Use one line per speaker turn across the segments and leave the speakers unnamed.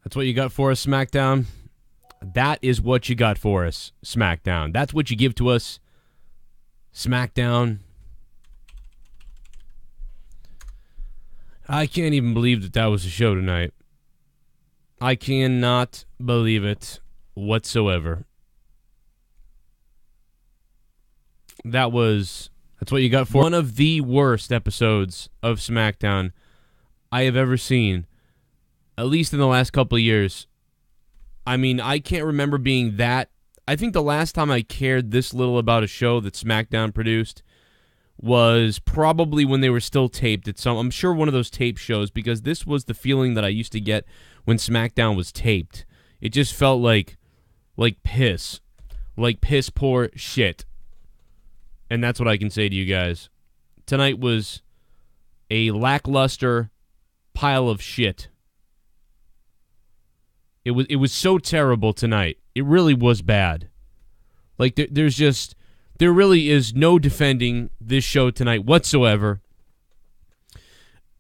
That's what you got for us, SmackDown. That is what you got for us, SmackDown. That's what you give to us, SmackDown. I can't even believe that that was a show tonight. I cannot believe it whatsoever. That's what you got for one of the worst episodes of SmackDown I have ever seen, at least in the last couple of years. I mean, I can't remember being that. I think the last time I cared this little about a show that SmackDown produced was probably when they were still taped at some, I'm sure one of those tape shows, because this was the feeling that I used to get when SmackDown was taped. It just felt like piss poor shit. And that's what I can say to you guys. Tonight was a lackluster pile of shit. It was so terrible tonight. It really was bad. Like there really is no defending this show tonight whatsoever.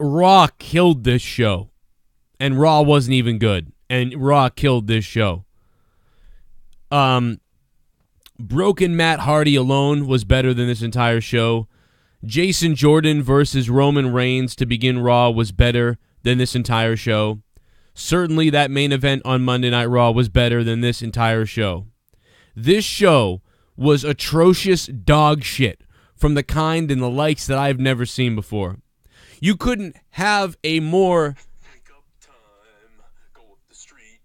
Raw killed this show. And Raw wasn't even good. And Raw killed this show. Broken Matt Hardy alone was better than this entire show. Jason Jordan versus Roman Reigns to begin Raw was better than this entire show. Certainly that main event on Monday Night Raw was better than this entire show. This show was atrocious dog shit from the kind and the likes that I've never seen before. You couldn't have a more... Wake up time, go up the street.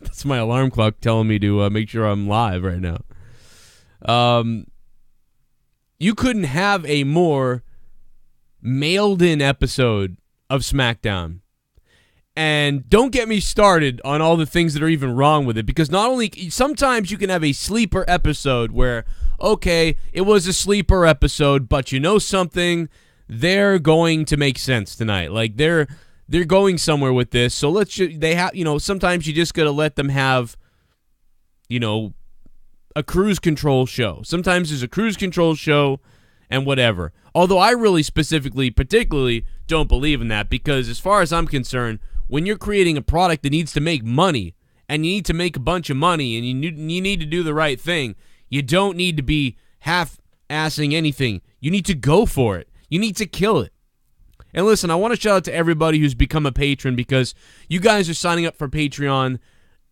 That's my alarm clock telling me to make sure I'm live right now. You couldn't have a more mailed-in episode of SmackDown. And don't get me started on all the things that are even wrong with it, because not only sometimes you can have a sleeper episode where, okay, it was a sleeper episode, but you know something, they're going to make sense tonight. Like they're going somewhere with this, so sometimes you just gotta let them have, a cruise control show. Sometimes there's a cruise control show and whatever. Although I really particularly don't believe in that, because as far as I'm concerned, when you're creating a product that needs to make money, and you need to make a bunch of money, and you need to do the right thing, you don't need to be half-assing anything. You need to go for it. You need to kill it. And listen, I want to shout out to everybody who's become a patron, because you guys are signing up for Patreon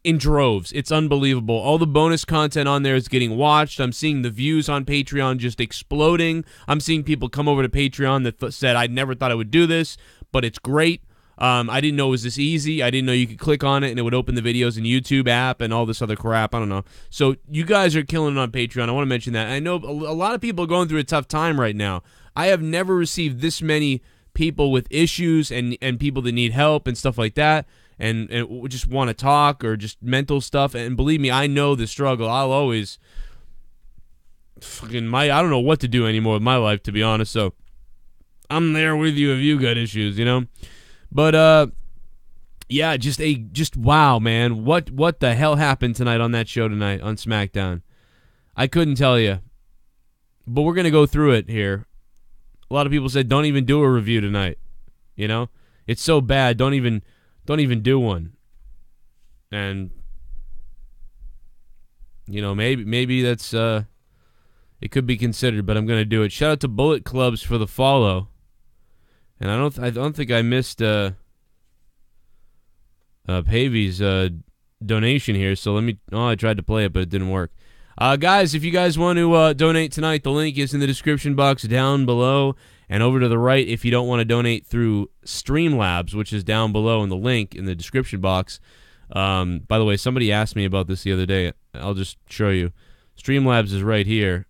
in droves. It's unbelievable. All the bonus content on there is getting watched. I'm seeing the views on Patreon just exploding. I'm seeing people come over to Patreon that said, I never thought I would do this, but it's great. I didn't know it was this easy. I didn't know you could click on it and it would open the videos in YouTube app and all this other crap. I don't know. So you guys are killing it on Patreon. I want to mention that. I know a lot of people are going through a tough time right now. I have never received this many people with issues and people that need help and stuff like that, and just want to talk or just mental stuff. And believe me, I know the struggle. I'll always I don't know what to do anymore with my life, to be honest. So I'm there with you if you got issues, But yeah, just wow, man. What the hell happened tonight on that show tonight on SmackDown? I couldn't tell you. But we're going to go through it here. A lot of people said don't even do a review tonight. It's so bad, don't even do one. And maybe that's it could be considered, but I'm going to do it. Shout out to Bullet Clubs for the follow. And I don't think I missed Pavy's donation here, so I tried to play it, but it didn't work. Guys, if you guys want to donate tonight, the link is in the description box down below, and over to the right if you don't want to donate through Streamlabs, which is down below in the link in the description box. By the way, somebody asked me about this the other day. I'll just show you. Streamlabs is right here,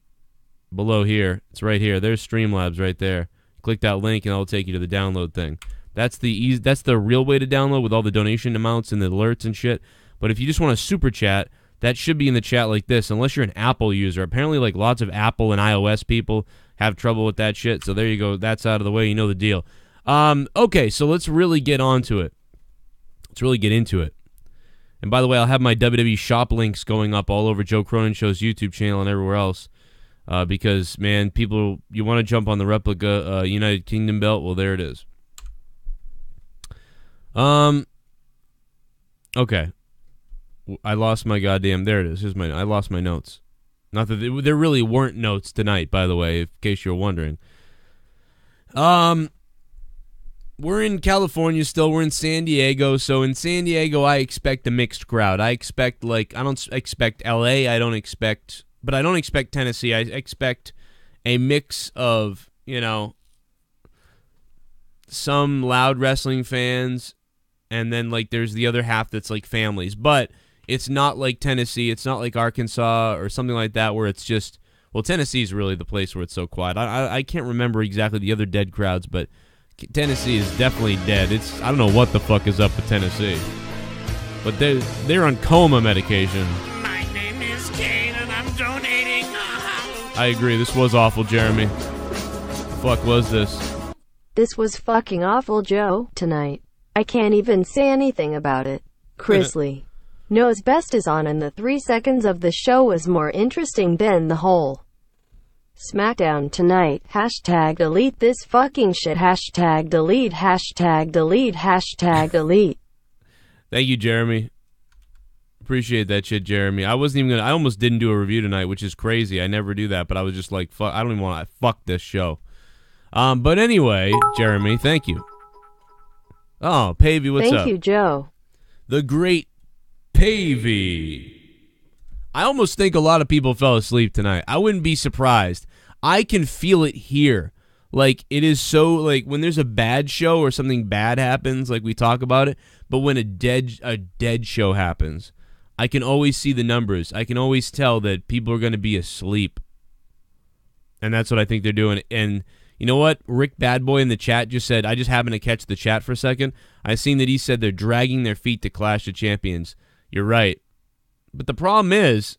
below here. It's right here. There's Streamlabs right there. Click that link, and it'll take you to the download thing. That's the real way to download with all the donation amounts and the alerts and shit. But if you just want to super chat, that should be in the chat like this, unless you're an Apple user. Apparently, lots of Apple and iOS people have trouble with that shit. So there you go. That's out of the way. You know the deal. Okay, so let's really get onto it. Let's really get into it. And by the way, I'll have my WWE shop links going up all over Joe Cronin Show's YouTube channel and everywhere else. Because, man, people, you want to jump on the replica United Kingdom belt? Well, there it is. Okay. I lost my goddamn... There it is. I lost my notes. Not that there really weren't notes tonight, by the way, in case you're wondering. We're in California still. We're in San Diego. So in San Diego, I expect a mixed crowd. I expect, like... I don't expect L.A. I don't expect Tennessee. I expect a mix of, you know, some loud wrestling fans, and then, like, there's the other half that's, like, families. But it's not like Tennessee. It's not like Arkansas or something like that where it's just... Well, Tennessee's really the place where it's so quiet. I can't remember exactly the other dead crowds, but Tennessee is definitely dead. I don't know what the fuck is up with Tennessee. But they're on coma medication.
My name is KANE and I'm donating.
I agree. This was awful, Jeremy. Fuck was this?
This was fucking awful, Joe, tonight. I can't even say anything about it. Chrisley knows best is on, and the 3 seconds of the show was more interesting than the whole Smackdown tonight. Hashtag delete this fucking shit. Hashtag delete. Hashtag delete. Hashtag delete.
Thank you, Jeremy. Appreciate that shit, Jeremy. I wasn't even gonna... I almost didn't do a review tonight, which is crazy. I never do that, but I was just like, fuck, I don't even want to... Fuck this show. But anyway, Jeremy, thank you. Oh, Pavey, what's up?
Thank you, Joe.
The great Pavey. I almost think a lot of people fell asleep tonight. I wouldn't be surprised. I can feel it here. Like, it is so, like, when there's a bad show or something bad happens, like, we talk about it, but when a dead show happens, I can always see the numbers. I can always tell that people are going to be asleep. And that's what I think they're doing. And you know what? Rick Badboy in the chat just said, I just happened to catch the chat for a second. I seen that he said they're dragging their feet to Clash of Champions. You're right. But the problem is,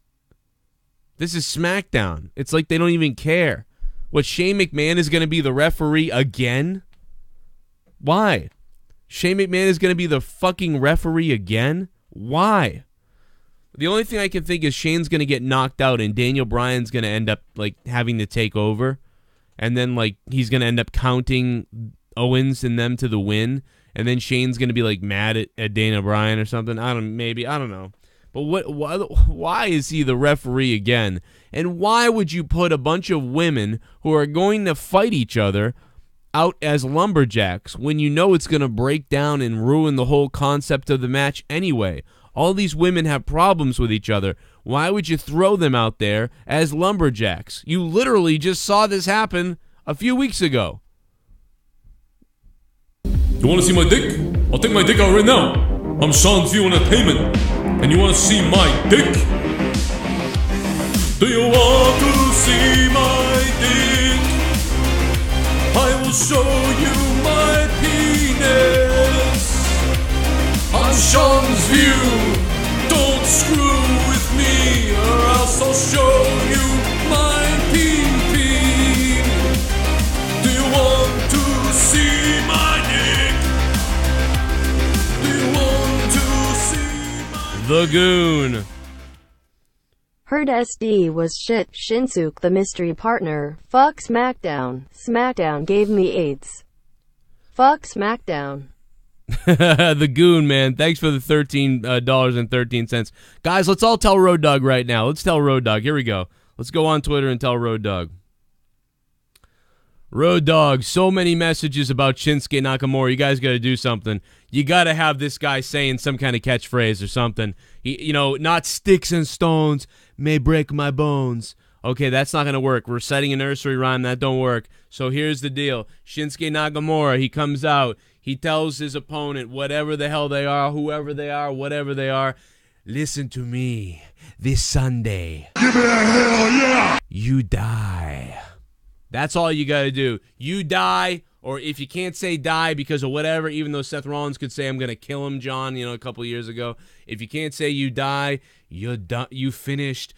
this is SmackDown. It's like they don't even care. What, Shane McMahon is going to be the referee again? Why? Shane McMahon is going to be the fucking referee again? Why? The only thing I can think is Shane's going to get knocked out and Daniel Bryan's going to end up, like, having to take over. And then, like, he's going to end up counting Owens and them to the win. And then Shane's going to be, like, mad at Daniel Bryan or something. I don't know. But why is he the referee again? And why would you put a bunch of women who are going to fight each other out as lumberjacks when you know it's going to break down and ruin the whole concept of the match anyway? All these women have problems with each other. Why would you throw them out there as lumberjacks? You literally just saw this happen a few weeks ago.
You want to see my dick? I'll take my dick out right now. I'm SeansVieWEnt Entertainment. And you want to see my dick? Do you want to see my dick? I will show you my penis. On Sean's View. Don't screw with me or else I'll show you my pee-pee. Do you want to see my dick? Do you want to see my
The Goon.
Heard SD was shit. Shinsuke the mystery partner. Fuck SmackDown. SmackDown gave me AIDS. Fuck SmackDown.
The Goon, man. Thanks for the $13.13. Guys, let's all tell Road Dogg right now. Let's tell Road Dogg. Here we go. Let's go on Twitter and tell Road Dogg. Road Dogg, so many messages about Shinsuke Nakamura. You guys got to do something. You got to have this guy saying some kind of catchphrase or something. Not sticks and stones may break my bones. Okay, that's not going to work. Reciting a nursery rhyme, that don't work. So here's the deal. Shinsuke Nakamura, he comes out. He tells his opponent, whatever the hell they are, whoever they are, whatever they are, listen to me. This Sunday,
Give me a hell yeah!
you die. That's all you got to do. You die, or if you can't say die because of whatever, even though Seth Rollins could say, I'm going to kill him, John, a couple years ago. If you can't say you die, you're done, you're finished,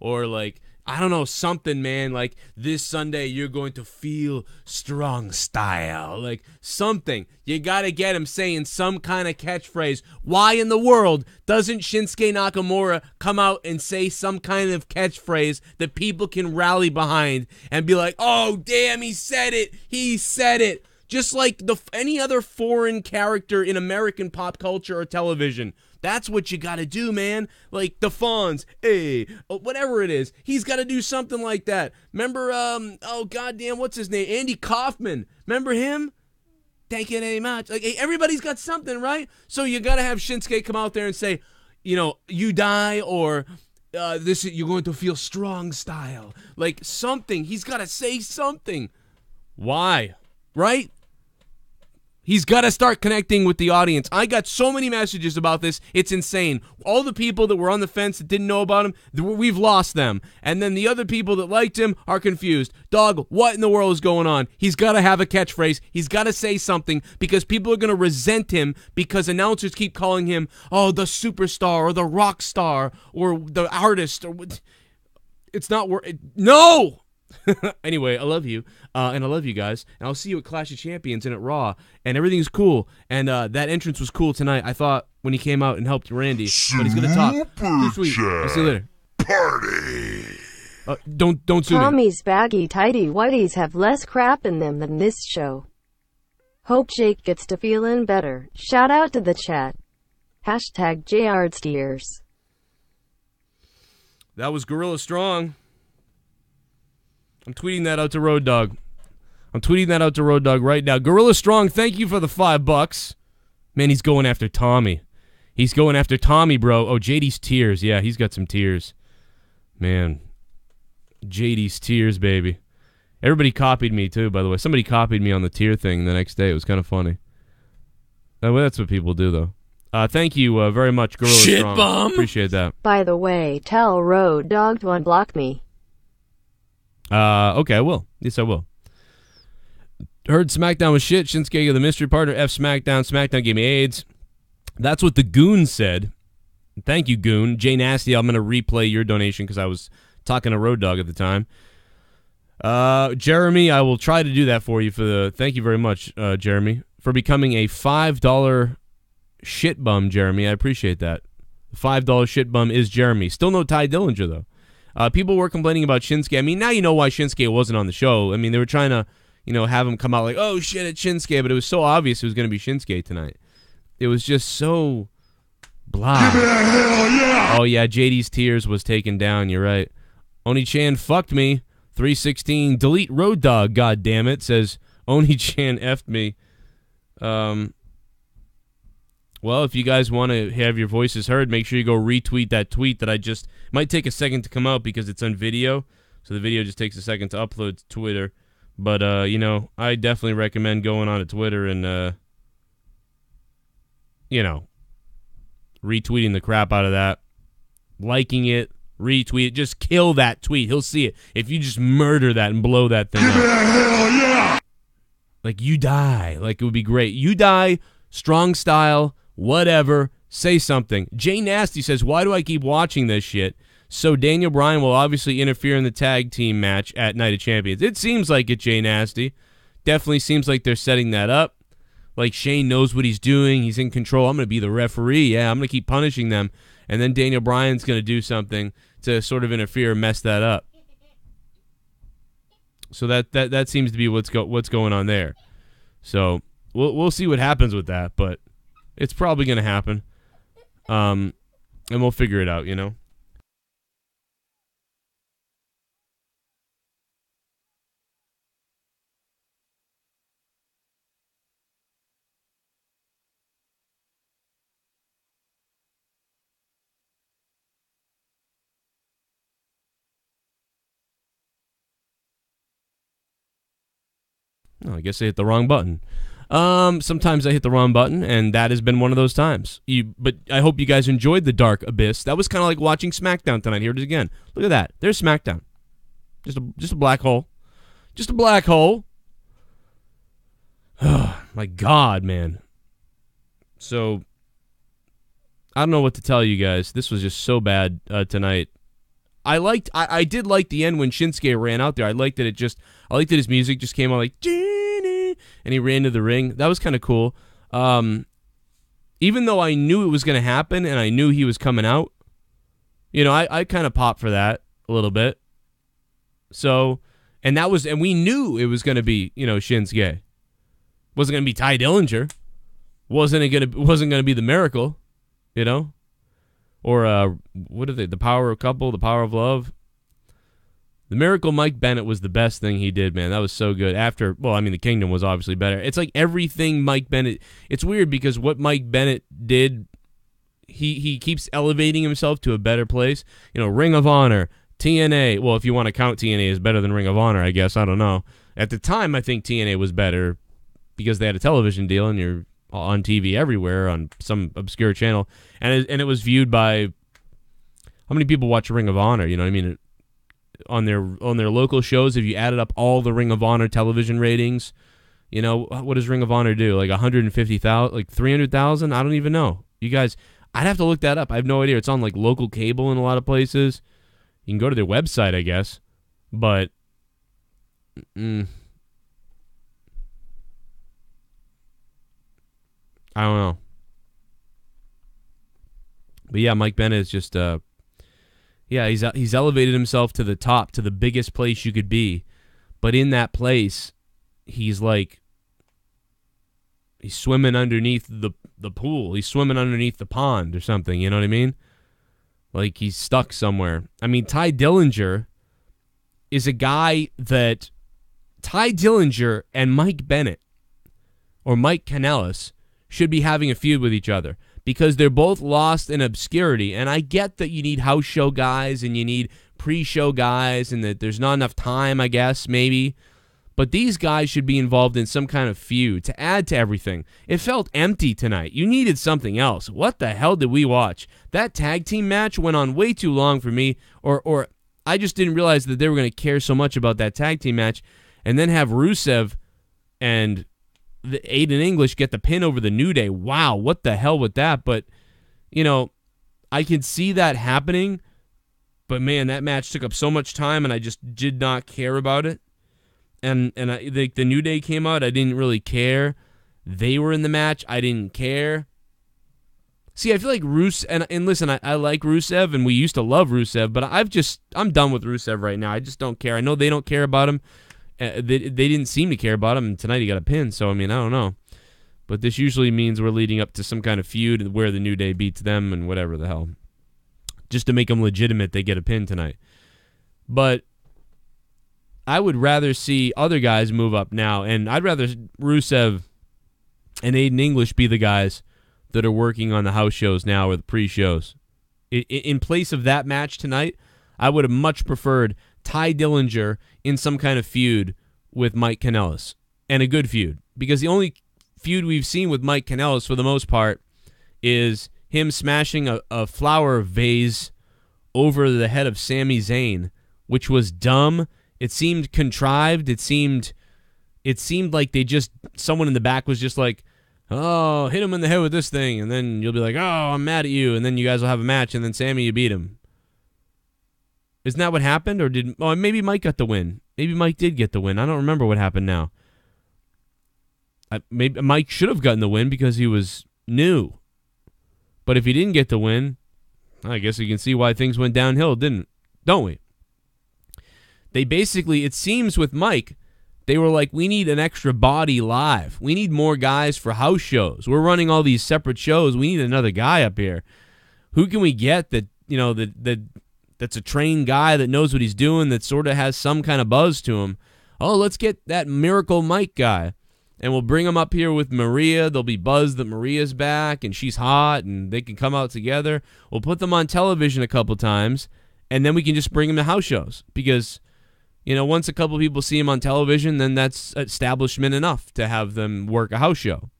or like, I don't know, something, man, like this Sunday you're going to feel strong style, like something. You got to get him saying some kind of catchphrase. Why in the world doesn't Shinsuke Nakamura come out and say some kind of catchphrase that people can rally behind and be like, oh, damn, he said it. Just like any other foreign character in American pop culture or television. That's what you got to do, man. Like the Fonz, hey, whatever it is. He's got to do something like that. Remember, oh, goddamn, what's his name? Andy Kaufman. Remember him? Thank you very much. Like, hey, everybody's got something, right? So you got to have Shinsuke come out there and say, you know, you die or you're going to feel strong style. Like something. He's got to say something. Why? Right? He's got to start connecting with the audience. I got so many messages about this. It's insane. All the people that were on the fence that didn't know about him, we've lost them. And then the other people that liked him are confused. Dog, what in the world is going on? He's got to have a catchphrase. He's got to say something because people are going to resent him because announcers keep calling him, oh, the superstar or the rock star or the artist. Or it's not no! Anyway, I love you, and I love you guys, and I'll see you at Clash of Champions and at Raw, and everything's cool, and that entrance was cool tonight. I thought when he came out and helped Randy, but he's gonna talk. Too sweet. I'll see you later.
Party.
Don't sue me.
Tommy's baggy tidy whities have less crap in them than this show. Hope Jake gets to feeling better. Shout out to the chat. Hashtag JRDsteers.
That was Gorilla Strong. I'm tweeting that out to Road Dogg. I'm tweeting that out to Road Dogg right now. Gorilla Strong, thank you for the $5. Man, he's going after Tommy. He's going after Tommy, bro. Oh, JD's tears. Yeah, he's got some tears. Man, JD's tears, baby. Everybody copied me, too, by the way. Somebody copied me on the tear thing the next day. It was kind of funny. That's what people do, though. Thank you very much, Gorilla Strong.
Shitbum.
Appreciate that.
By the way, tell Road Dogg to unblock me.
Okay, I will. Yes, I will. Heard SmackDown was shit. Shinsuke, the mystery partner. F SmackDown. SmackDown gave me AIDS. That's what the Goon said. Thank you, Goon. Jay Nasty, I'm going to replay your donation because I was talking to Road Dogg at the time. Jeremy, I will try to do that for you. Thank you very much, Jeremy, for becoming a $5 shitbum, Jeremy. I appreciate that. The $5 shitbum is Jeremy. Still no Tye Dillinger, though. People were complaining about Shinsuke. I mean, now you know why Shinsuke wasn't on the show. I mean, they were trying to, have him come out like, oh, shit, it's Shinsuke. But it was so obvious it was going to be Shinsuke tonight. It was just so blah.
Give it a hell yeah!
Oh, yeah, JD's tears was taken down. You're right. Oni-chan fucked me. 316. Delete Road Dogg, goddammit, says Oni-chan effed me. Well, if you guys want to have your voices heard, make sure you go retweet that tweet that I just... Might take a second to come out because it's on video, so the video just takes a second to upload to Twitter. But, I definitely recommend going on to Twitter and, retweeting the crap out of that. Liking it, retweet it. Just kill that tweet. He'll see it. If you just murder that and blow that thing up.
Give it a hell yeah!
Like, you die. Like, it would be great. You die, strong style, whatever, say something. Jay Nasty says, why do I keep watching this shit? So Daniel Bryan will obviously interfere in the tag team match at Night of Champions. It seems like it, Jay Nasty. Definitely seems like they're setting that up. Like Shane knows what he's doing. He's in control. I'm going to be the referee. Yeah, I'm going to keep punishing them. And then Daniel Bryan's going to do something to sort of interfere and mess that up. So that seems to be what's going on there. So we'll see what happens with that, but it's probably going to happen. And we'll figure it out, Oh, I guess I hit the wrong button. Sometimes I hit the wrong button, and that has been one of those times. But I hope you guys enjoyed the Dark Abyss. That was kind of like watching SmackDown tonight. Here it is again. Look at that. There's SmackDown. Just a black hole. Just a black hole. Oh, my God, man. So, I don't know what to tell you guys. This was just so bad tonight. I did like the end when Shinsuke ran out there. I liked that his music just came on like, and he ran to the ring. That was kind of cool. Even though I knew it was going to happen and I knew he was coming out, I kind of popped for that a little bit. So, and we knew it was going to be, Shinsuke. Wasn't going to be Tye Dillinger. Wasn't going to be the Miracle, you know? Or what are they? The Power of Couple, the Power of Love. The Miracle Mike Bennett was the best thing he did, man. That was so good. The Kingdom was obviously better. It's like everything Mike Bennett. It's weird because what Mike Bennett did, he keeps elevating himself to a better place. You know, Ring of Honor, TNA. Well, if you want to count TNA as better than Ring of Honor, I guess. I don't know. At the time, I think TNA was better because they had a television deal and you're on TV everywhere on some obscure channel, and it was viewed by how many people watch Ring of Honor? You know what I mean? On their local shows, if you added up all the Ring of Honor television ratings, you know, what does Ring of Honor do? Like 150,000, like 300,000? I don't even know. You guys, I'd have to look that up. I have no idea. It's on like local cable in a lot of places. You can go to their website, I guess, but I don't know. But yeah, Mike Bennett is just, he's elevated himself to the top, to the biggest place you could be. But in that place, he's swimming underneath the pool. He's swimming underneath the pond or something, you know what I mean? Like he's stuck somewhere. I mean, Tye Dillinger is a guy that Tye Dillinger and Mike Bennett or Mike Kanellis should be having a feud with each other because they're both lost in obscurity. And I get that you need house show guys and you need pre-show guys and that there's not enough time, I guess, maybe. But these guys should be involved in some kind of feud to add to everything. It felt empty tonight. You needed something else. What the hell did we watch? That tag team match went on way too long for me, or I just didn't realize that they were going to care so much about that tag team match and then have Rusev and the Aiden English get the pin over the New Day. Wow, what the hell with that? But, you know, I can see that happening, but man, that match took up so much time and I just did not care about it. And the New Day came out, I didn't really care. They were in the match, I didn't care. See, I feel like Rusev, and listen, I like Rusev, and we used to love Rusev, but I'm done with Rusev right now. I just don't care. I know they don't care about him. They didn't seem to care about him, and tonight he got a pin, so, I mean, I don't know. But this usually means we're leading up to some kind of feud where the New Day beats them and whatever the hell. Just to make them legitimate, they get a pin tonight. But I would rather see other guys move up now, and I'd rather Rusev and Aiden English be the guys that are working on the house shows now or the pre-shows. In place of that match tonight, I would have much preferred Tye Dillinger in some kind of feud with Mike Kanellis, and a good feud, because the only feud we've seen with Mike Kanellis for the most part is him smashing a flower vase over the head of Sami Zayn, which was dumb. It seemed contrived. It seemed like someone in the back was just like, oh, hit him in the head with this thing, and then you'll be like, oh, I'm mad at you, and then you guys will have a match, and then Sammy, you beat him. Isn't that what happened? Or maybe Mike got the win. Maybe Mike did get the win. I don't remember what happened now. Maybe Mike should have gotten the win because he was new. But if he didn't get the win, I guess you can see why things went downhill, don't we? They basically, it seems with Mike, they were like, we need an extra body live. We need more guys for house shows. We're running all these separate shows. We need another guy up here. Who can we get that, you know, that's a trained guy that knows what he's doing, that sort of has some kind of buzz to him? Oh, let's get that Miracle Mike guy. And we'll bring him up here with Maria. They'll be buzzed that Maria's back and she's hot and they can come out together. We'll put them on television a couple times, and then we can just bring them to house shows because, you know, once a couple people see him on television, then that's establishment enough to have them work a house show.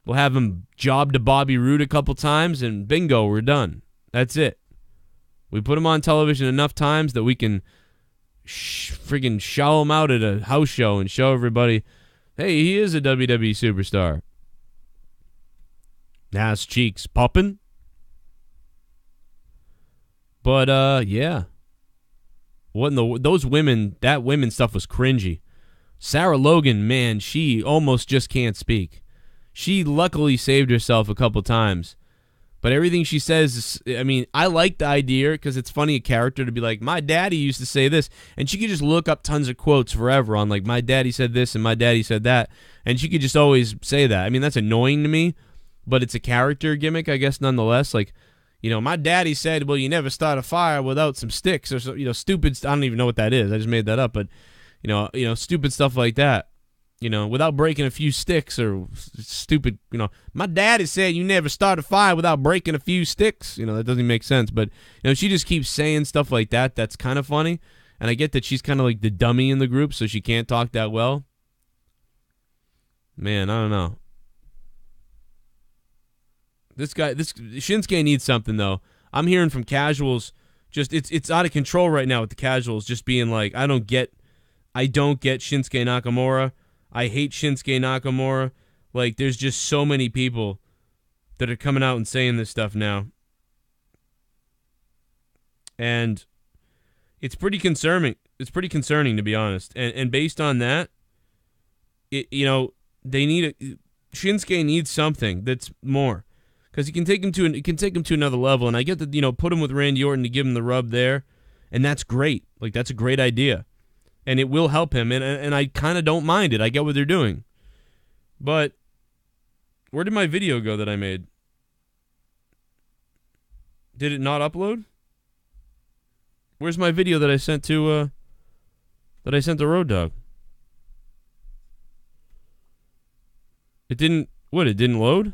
We'll have him job to Bobby Roode a couple times, and bingo, we're done. That's it. We put him on television enough times that we can friggin' show him out at a house show and show everybody, hey, he is a WWE superstar. Ass cheeks poppin'. But, yeah. What in those women, that women stuff was cringy. Sarah Logan, man, she almost just can't speak. She luckily saved herself a couple times. But everything she says is, I mean, I like the idea because it's funny a character to be like, my daddy used to say this. And she could just look up tons of quotes forever on like, my daddy said this and my daddy said that. And she could just always say that. I mean, that's annoying to me, but it's a character gimmick, I guess, nonetheless. Like, you know, my daddy said, well, you never start a fire without some sticks or, so, you know, stupid. I don't even know what that is. I just made that up. But, you know, stupid stuff like that. You know, without breaking a few sticks or stupid, you know, my daddy said you never start a fire without breaking a few sticks. You know, that doesn't make sense. But, you know, she just keeps saying stuff like that. That's kind of funny. And I get that she's kind of like the dummy in the group, so she can't talk that well. Man, I don't know. This Shinsuke needs something, though. I'm hearing from casuals, just it's out of control right now with the casuals just being like, I don't get Shinsuke Nakamura. I hate Shinsuke Nakamura. Like, there's just so many people that are coming out and saying this stuff now. And it's pretty concerning. It's pretty concerning, to be honest. And based on that, you know, Shinsuke needs something that's more. Because he can take him to another level. And I get that, you know, put him with Randy Orton to give him the rub there. And that's great. Like, that's a great idea. And it will help him, and I kind of don't mind it. I get what they're doing. But where did my video go that I made? Did it not upload? Where's my video that I sent to Road Dogg? It didn't load?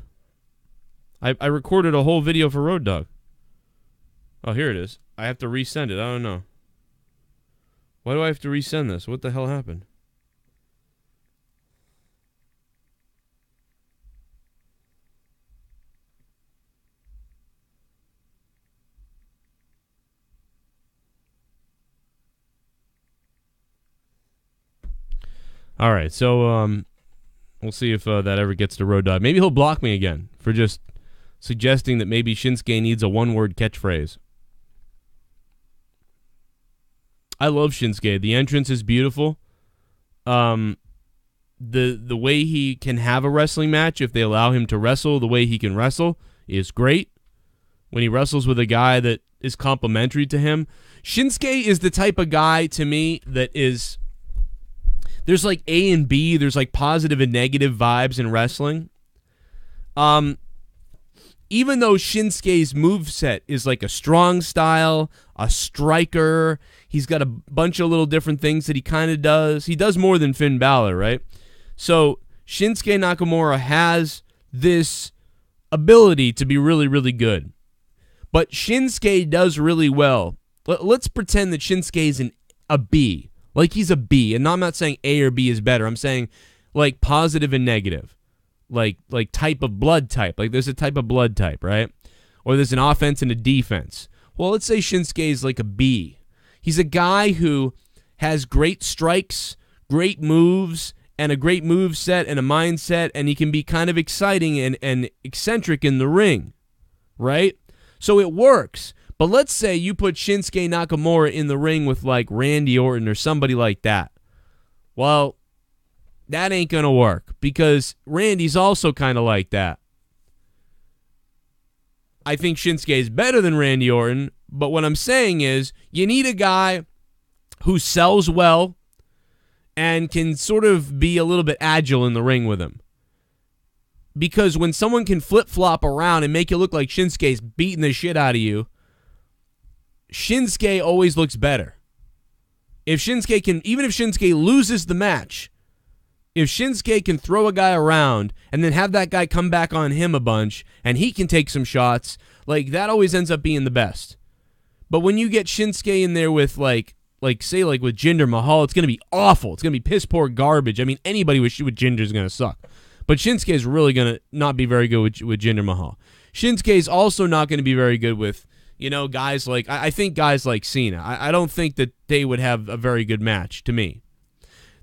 I recorded a whole video for Road Dogg. Oh, here it is. I have to resend it. I don't know. Why do I have to resend this? What the hell happened? All right, so we'll see if that ever gets to Road Dogg. Maybe he'll block me again for just suggesting that maybe Shinsuke needs a one-word catchphrase. I love Shinsuke. The entrance is beautiful. The way he can have a wrestling match, if they allow him to wrestle, the way he can wrestle is great. When he wrestles with a guy that is complimentary to him. Shinsuke is the type of guy, to me, that is... There's like A and B. There's like positive and negative vibes in wrestling. Even though Shinsuke's moveset is like a strong style, a striker, he's got a bunch of little different things that he kind of does. He does more than Finn Balor, right? So Shinsuke Nakamura has this ability to be really, really good. But Shinsuke does really well. Let's pretend that Shinsuke is a B. Like he's a B. And I'm not saying A or B is better. I'm saying like positive and negative. Like type of blood type. Like there's a type of blood type, right? Or there's an offense and a defense. Well, let's say Shinsuke is like a B. He's a guy who has great strikes, great moves, and a great move set and a mindset, and he can be kind of exciting and eccentric in the ring, right? So it works. But let's say you put Shinsuke Nakamura in the ring with like Randy Orton or somebody like that. Well, that ain't going to work because Randy's also kind of like that. I think Shinsuke is better than Randy Orton, but what I'm saying is you need a guy who sells well and can sort of be a little bit agile in the ring with him. Because when someone can flip-flop around and make it look like Shinsuke's beating the shit out of you, Shinsuke always looks better. Even if Shinsuke loses the match, if Shinsuke can throw a guy around and then have that guy come back on him a bunch and he can take some shots, like that always ends up being the best. But when you get Shinsuke in there with like say with Jinder Mahal, it's going to be awful. It's going to be piss poor garbage. I mean, anybody with Jinder is going to suck. But Shinsuke is really going to not be very good with Jinder Mahal. Shinsuke is also not going to be very good with, you know, guys like, I think guys like CENA. I don't think that they would have a very good match to me.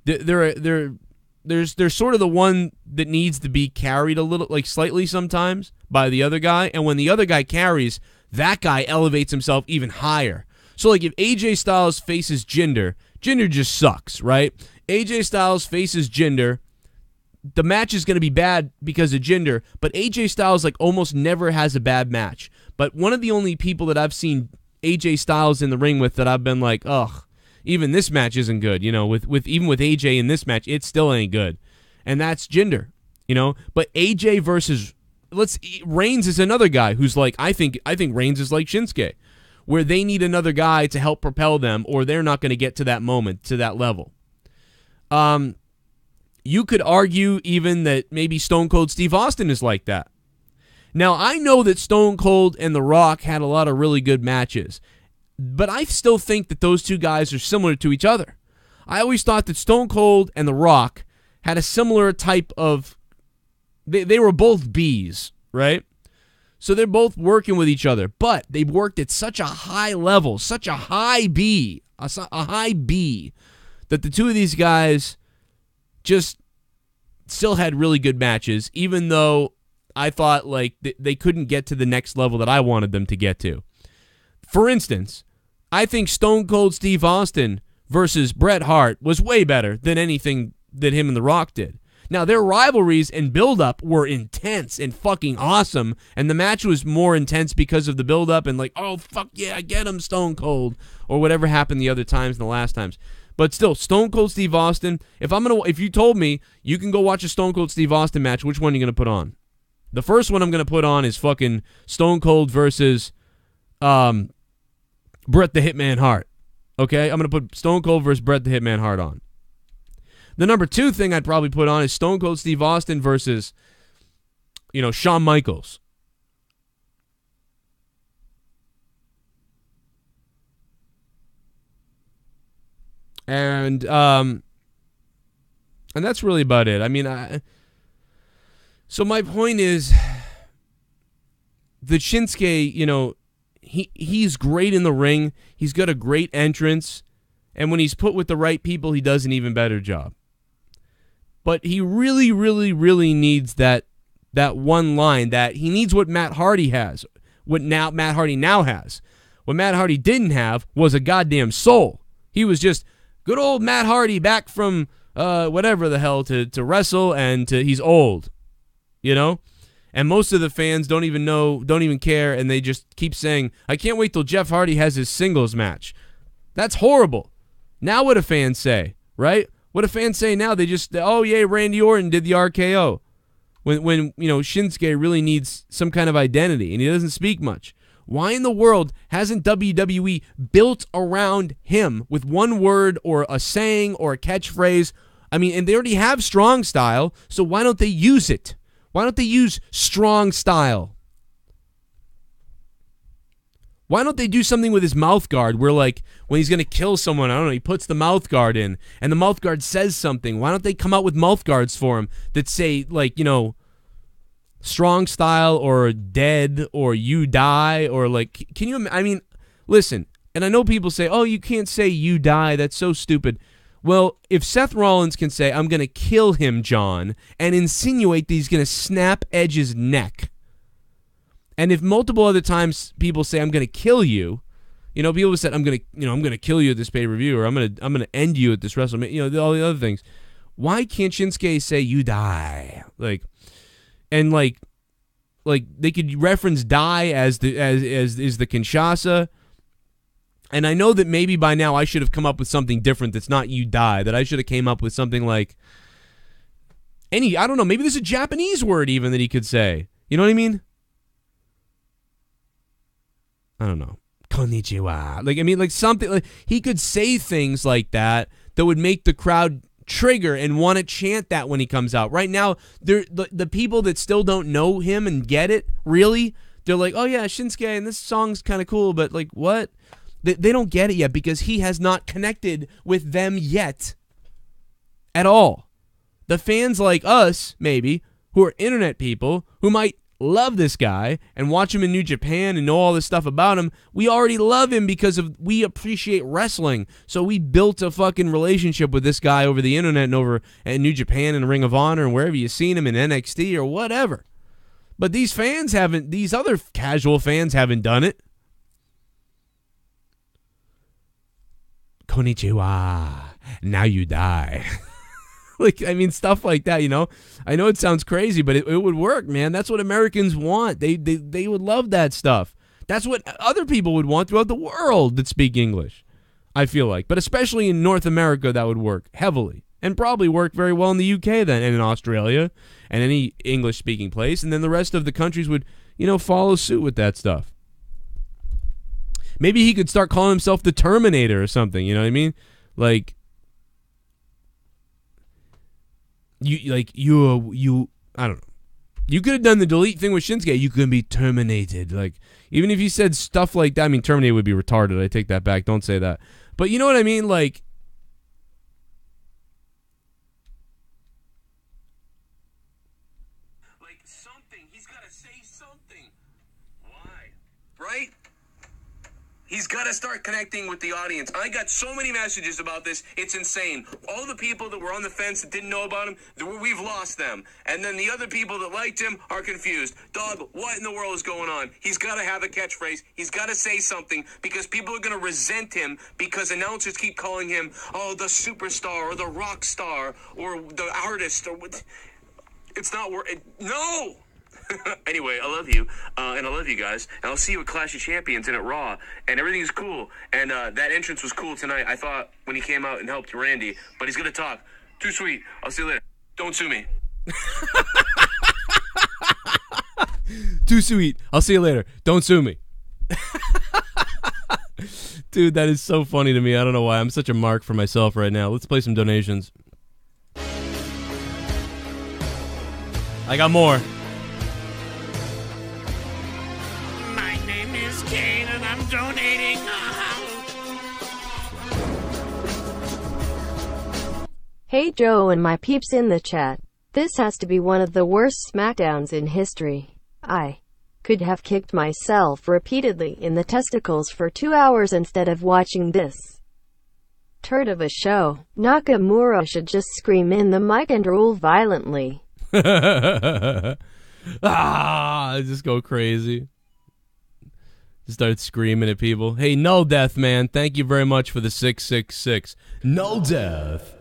They're sort of the one that needs to be carried a little, like slightly sometimes by the other guy. And when the other guy carries, that guy elevates himself even higher. So like if AJ Styles faces Jinder just sucks, right? AJ Styles faces Jinder, the match is going to be bad because of Jinder, but AJ Styles like almost never has a bad match. But one of the only people that I've seen AJ Styles in the ring with that I've been like, ugh, even this match isn't good. You know, even with AJ in this match, it still ain't good. And that's Jinder, you know. But AJ versus Reigns is another guy who's like, I think Reigns is like Shinsuke, where they need another guy to help propel them, or they're not going to get to that moment, to that level. You could argue even that maybe Stone Cold Steve Austin is like that. Now, I know that Stone Cold and The Rock had a lot of really good matches, but I still think that those two guys are similar to each other. I always thought that Stone Cold and The Rock had a similar type of... They were both Bs, right? So they're both working with each other, but they worked at such a high level, such a high B, a high B, that the two of these guys just still had really good matches, even though I thought like they couldn't get to the next level that I wanted them to get to. For instance, I think Stone Cold Steve Austin versus Bret Hart was way better than anything that him and The Rock did. Now, their rivalries and build-up were intense and fucking awesome, and the match was more intense because of the build-up and like, oh, fuck yeah, get him, Stone Cold, or whatever happened the other times and the last times. But still, Stone Cold Steve Austin, if you told me you can go watch a Stone Cold Steve Austin match, which one are you going to put on? The first one I'm going to put on is fucking Stone Cold versus Bret the Hitman Hart. Okay? I'm going to put Stone Cold versus Bret the Hitman Hart on. The number two thing I'd probably put on is Stone Cold Steve Austin versus, Shawn Michaels. And that's really about it. I mean, so my point is that Shinsuke, he's great in the ring. He's got a great entrance. And when he's put with the right people, he does an even better job. But he really, really, really needs that one line, that he needs what Matt Hardy has, Matt Hardy now has. What Matt Hardy didn't have was a goddamn soul. He was just good old Matt Hardy back from whatever the hell to wrestle, and he's old, And most of the fans don't even care, and they just keep saying, I can't wait till Jeff Hardy has his singles match. That's horrible. Now what do fans say, right? What do fans say now? They just, oh yeah, Randy Orton did the RKO. When Shinsuke really needs some kind of identity, and he doesn't speak much. Why in the world hasn't WWE built around him with one word or a saying or a catchphrase? I mean, and they already have strong style, so why don't they use it? Why don't they use strong style? Why don't they do something with his mouth guard where, like, when he's going to kill someone, I don't know, he puts the mouth guard in, and the mouth guard says something. Why don't they come out with mouth guards for him that say, like, strong style or dead or you die or, like, can you, I mean, listen, and I know people say, oh, you can't say you die, that's so stupid. Well, if Seth Rollins can say, I'm going to kill him, John, and insinuate that he's going to snap Edge's neck, and if multiple other times people say I'm going to kill you, people have said I'm going to kill you at this pay-per-view, or I'm going to end you at this WrestleMania, all the other things. Why can't Shinsuke say you die? Like they could reference die as the Kinshasa. And I know that maybe by now I should have come up with something different that's not you die, that I should have came up with something like I don't know, maybe there's a Japanese word even that he could say. You know what I mean? I don't know. Konnichiwa. Like something like he could say things like that would make the crowd trigger and want to chant that when he comes out. Right now, the people that still don't know him and get it, really, they're like, oh yeah, Shinsuke, and this song's kind of cool, but like what? They don't get it yet because he has not connected with them yet at all. The fans like us, maybe, who are internet people, who might love this guy and watch him in New Japan and know all this stuff about him, we already love him because we appreciate wrestling. So we built a fucking relationship with this guy over the internet and over at New Japan and Ring of Honor and wherever you've seen him in NXT or whatever. But these other casual fans haven't done it. Konnichiwa. Now you die. Like, I mean, stuff like that, you know? I know it sounds crazy, but it would work, man. That's what Americans want. They would love that stuff. That's what other people would want throughout the world that speak English, I feel like. But especially in North America, that would work heavily. And probably work very well in the UK then, and in Australia, and any English-speaking place. And then the rest of the countries would, you know, follow suit with that stuff. Maybe he could start calling himself the Terminator or something, you know what I mean? Like, you I don't know. You could have done the delete thing with Shinsuke. You could be terminated. Like, even if you said stuff like that, I mean, terminated would be retarded. I take that back. Don't say that. But you know what I mean? Like,
something. He's got to say something. Why? Right? He's got to start connecting with the audience. I got so many messages about this. It's insane. All the people that were on the fence that didn't know about him, we've lost them. And then the other people that liked him are confused. Dog, what in the world is going on? He's got to have a catchphrase. He's got to say something because people are going to resent him because announcers keep calling him, oh, the superstar or the rock star or the artist. Or it's not no! Anyway, I love you, and I love you guys, and I'll see you at Clash of Champions and at Raw, and everything's cool, and that entrance was cool tonight, I thought, when he came out and helped Randy, but he's gonna talk. Too sweet. I'll see you later. Don't sue me.
Too sweet. I'll see you later. Don't sue me. Dude, that is so funny to me. I don't know why. I'm such a mark for myself right now. Let's play some donations. I got more.
My name is KANE and I'm donating.
Hey Joe and my peeps in the chat. This has to be one of the worst Smackdowns in history. I could have kicked myself repeatedly in the testicles for 2 hours instead of watching this turd of a show. Nakamura should just scream in the mic and roll violently.
Just go crazy. Just start screaming at people. Hey, No Death, man. Thank you very much for the 666. No Death.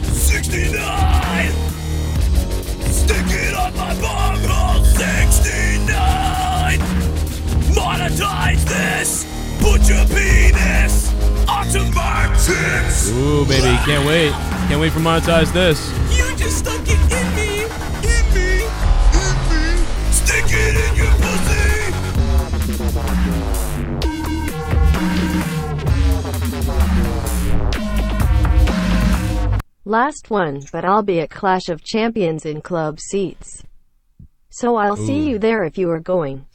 69! Stick it up my bunghole, 69! Monetize this! Put your penis onto my tits!
Ooh, baby, can't wait. Can't wait for monetize this.
You just stuck it in me, in me, in me. Stick it in your pussy!
Last one, but I'll be at Clash of Champions in club seats. So I'll see you there if you are going.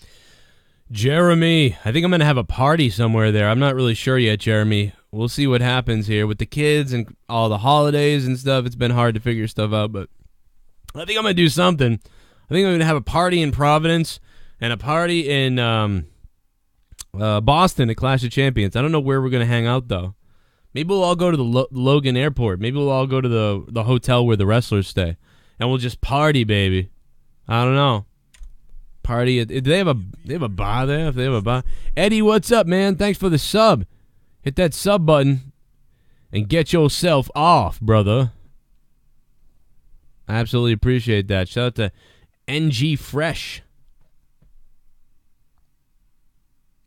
Jeremy, I think I'm going to have a party somewhere there. I'm not really sure yet, Jeremy. We'll see what happens here with the kids and all the holidays and stuff. It's been hard to figure stuff out, but I think I'm going to do something. I think I'm going to have a party in Providence and a party in Boston at Clash of Champions. I don't know where we're going to hang out, though. Maybe we'll all go to the Logan Airport. Maybe we'll all go to the hotel where the wrestlers stay, and we'll just party, baby. I don't know. Party. Do they have a bar there? If they have a bar, Eddie, what's up, man? Thanks for the sub. Hit that sub button and get yourself off, brother. I absolutely appreciate that. Shout out to NG Fresh.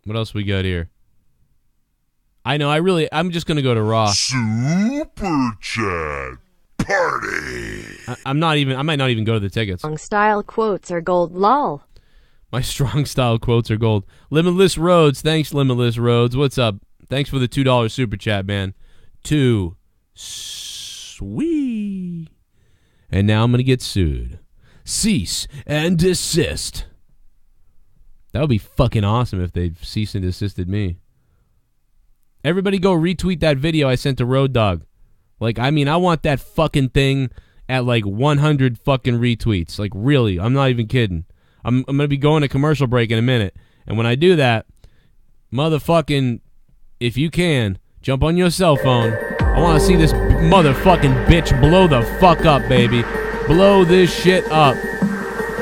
What else we got here? I know, I'm just going to go to Raw.
Super Chat Party.
I might not even go to the tickets.
Strong style quotes are gold, lol.
My strong style quotes are gold. Limitless Roads, thanks Limitless Roads. What's up? Thanks for the $2 super chat, man. Too sweet. And now I'm going to get sued. Cease and desist. That would be fucking awesome if they cease and desisted me. Everybody go retweet that video I sent to Road Dogg. Like, I mean, I want that fucking thing at like 100 fucking retweets. Like, really, I'm not even kidding. I'm going to be going to commercial break in a minute. And when I do that, motherfucking, if you can, jump on your cell phone. I want to see this motherfucking bitch blow the fuck up, baby. Blow this shit up.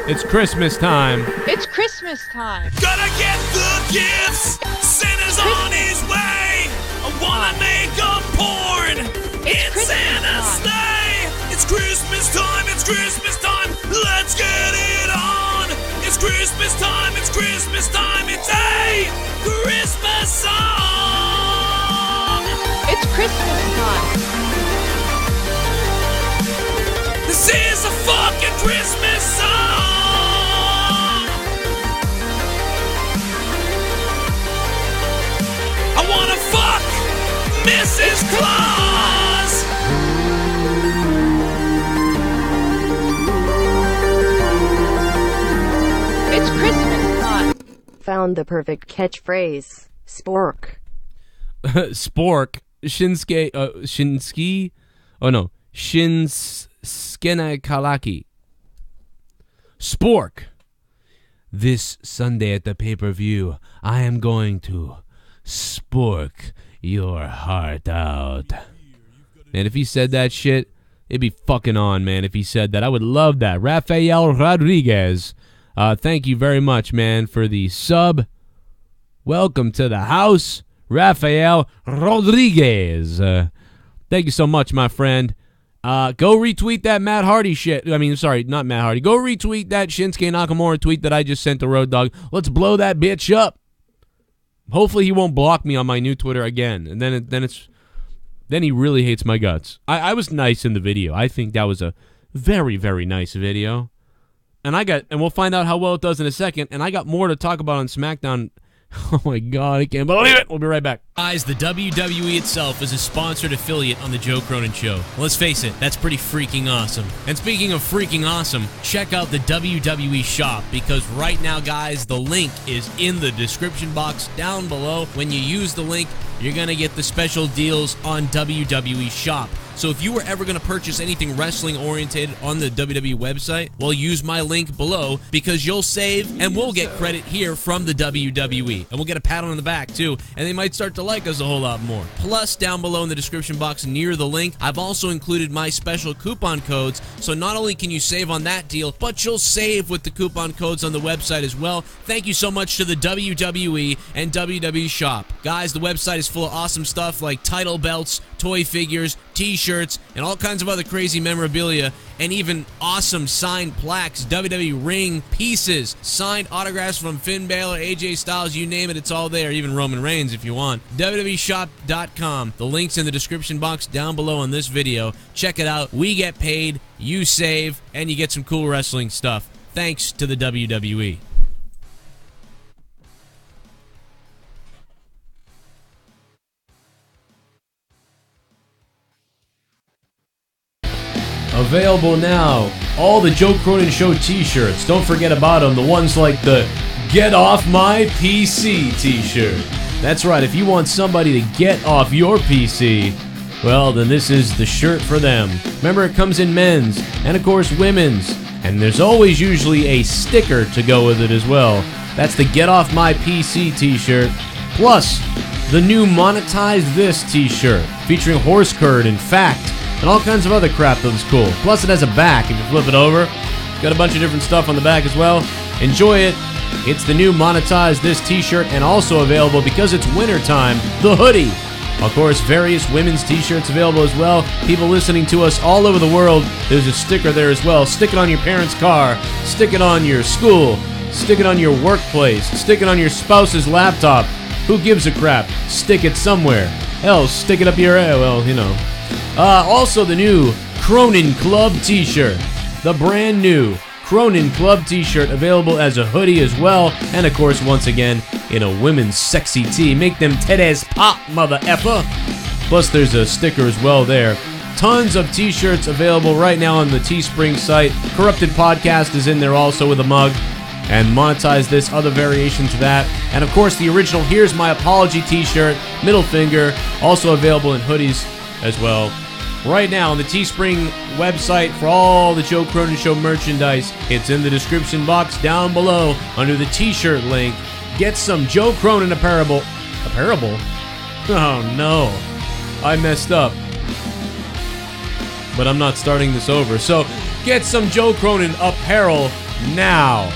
It's Christmas time.
It's Christmas time.
Gotta get the gifts. Santa's on his way. I wanna make a porn.
It's Santa's sleigh! It's Christmas time, it's Christmas time! Let's get it on! It's Christmas time, it's Christmas time! It's a Christmas song!
It's Christmas time.
This is a fucking Christmas song! I wanna fuck Mrs. Claus!
It's Christmas time.
Found the perfect catchphrase. Spork.
Spork. Shinsuke. Oh no. Shinsuke Kalaki. Spork. This Sunday at the pay-per-view, I am going to spork your heart out. And if he said that shit, it'd be fucking on, man, if he said that. I would love that. Rafael Rodriguez. Thank you very much, man, for the sub. Welcome to the house, Rafael Rodriguez. Thank you so much, my friend. Go retweet that Matt Hardy shit. I mean, sorry, not Matt Hardy. Go retweet that Shinsuke Nakamura tweet that I just sent to Road Dogg. Let's blow that bitch up. Hopefully he won't block me on my new Twitter again. And then he really hates my guts. I was nice in the video. I think that was a very, very nice video. And we'll find out how well it does in a second. And I got more to talk about on SmackDown. Oh my God, I can't believe it. We'll be right back. Guys, the WWE itself is a sponsored affiliate on the Joe Cronin Show. Let's face it, that's pretty freaking awesome. And speaking of freaking awesome, check out the WWE shop, because right now, guys, the link is in the description box down below. When you use the link, you're going to get the special deals on WWE shop. So if you were ever going to purchase anything wrestling oriented on the WWE website, well, use my link below, because you'll save and we'll get credit here from the WWE. And we'll get a pat on the back too, and they might start to like us a whole lot more. Plus, down below in the description box near the link, I've also included my special coupon codes, so not only can you save on that deal, but you'll save with the coupon codes on the website as well. Thank you so much to the WWE and WWE shop. Guys, the website is full of awesome stuff like title belts, toy figures, t-shirts, and all kinds of other crazy memorabilia, and even awesome signed plaques, WWE ring pieces, signed autographs from Finn Balor, AJ Styles, you name it, it's all there, even Roman Reigns if you want. WWEshop.com. The link's in the description box down below on this video. Check it out. We get paid, you save, and you get some cool wrestling stuff. Thanks to the WWE. Available now, all the Joe Cronin Show t-shirts. Don't forget about them, the ones like the Get Off My PC t-shirt. That's right, if you want somebody to get off your PC, well, then this is the shirt for them. Remember, it comes in men's and, of course, women's. And there's always usually a sticker to go with it as well. That's the Get Off My PC t-shirt. Plus, the new Monetize This t-shirt, featuring horse curd and fact, and all kinds of other crap that was cool. Plus, it has a back if you flip it over. It's got a bunch of different stuff on the back as well. Enjoy it. It's the new Monetize This t-shirt, and also available, because it's wintertime, the hoodie. Of course, various women's t-shirts available as well. People listening to us all over the world, there's a sticker there as well. Stick it on your parents' car. Stick it on your school. Stick it on your workplace. Stick it on your spouse's laptop. Who gives a crap? Stick it somewhere. Hell, stick it up your ass. Well, you know. Also, the new Cronin Club t-shirt. The brand new Cronin Club t-shirt, available as a hoodie as well. And of course, once again, in a women's sexy tee. Make them titties pop, mother effer. Plus, there's a sticker as well there. Tons of t-shirts available right now on the Teespring site. Corrupted Podcast is in there also with a mug. And Monetize This, other variation to that. And of course, the original Here's My Apology t-shirt, middle finger, also available in hoodies as well. Right now on the Teespring website for all the Joe Cronin Show merchandise. It's in the description box down below under the t-shirt link. Get some Joe Cronin apparel. Apparel? Oh no, I messed up. But I'm not starting this over. So get some Joe Cronin apparel now.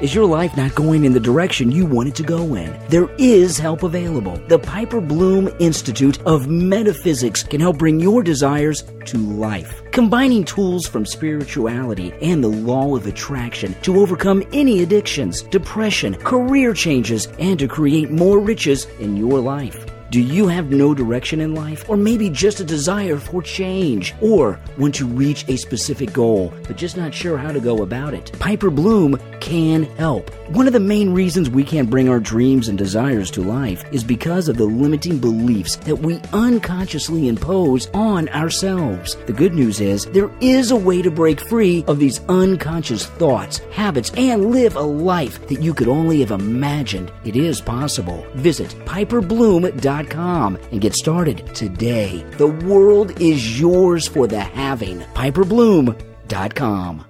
Is your life not going in the direction you want it to go in? There is help available. The Piper Bloom Institute of Metaphysics can help bring your desires to life, combining tools from spirituality and the law of attraction to overcome any addictions, depression, career changes, and to create more riches in your life. Do you have no direction in life, or maybe just a desire for change, or want to reach a specific goal but just not sure how to go about it? Piper Bloom can help. One of the main reasons we can't bring our dreams and desires to life is because of the limiting beliefs that we unconsciously impose on ourselves. The good news is there is a way to break free of these unconscious thoughts, habits, and live a life that you could only have imagined. It is possible. Visit piperbloom.com and get started today. The world is yours for the having. piperbloom.com.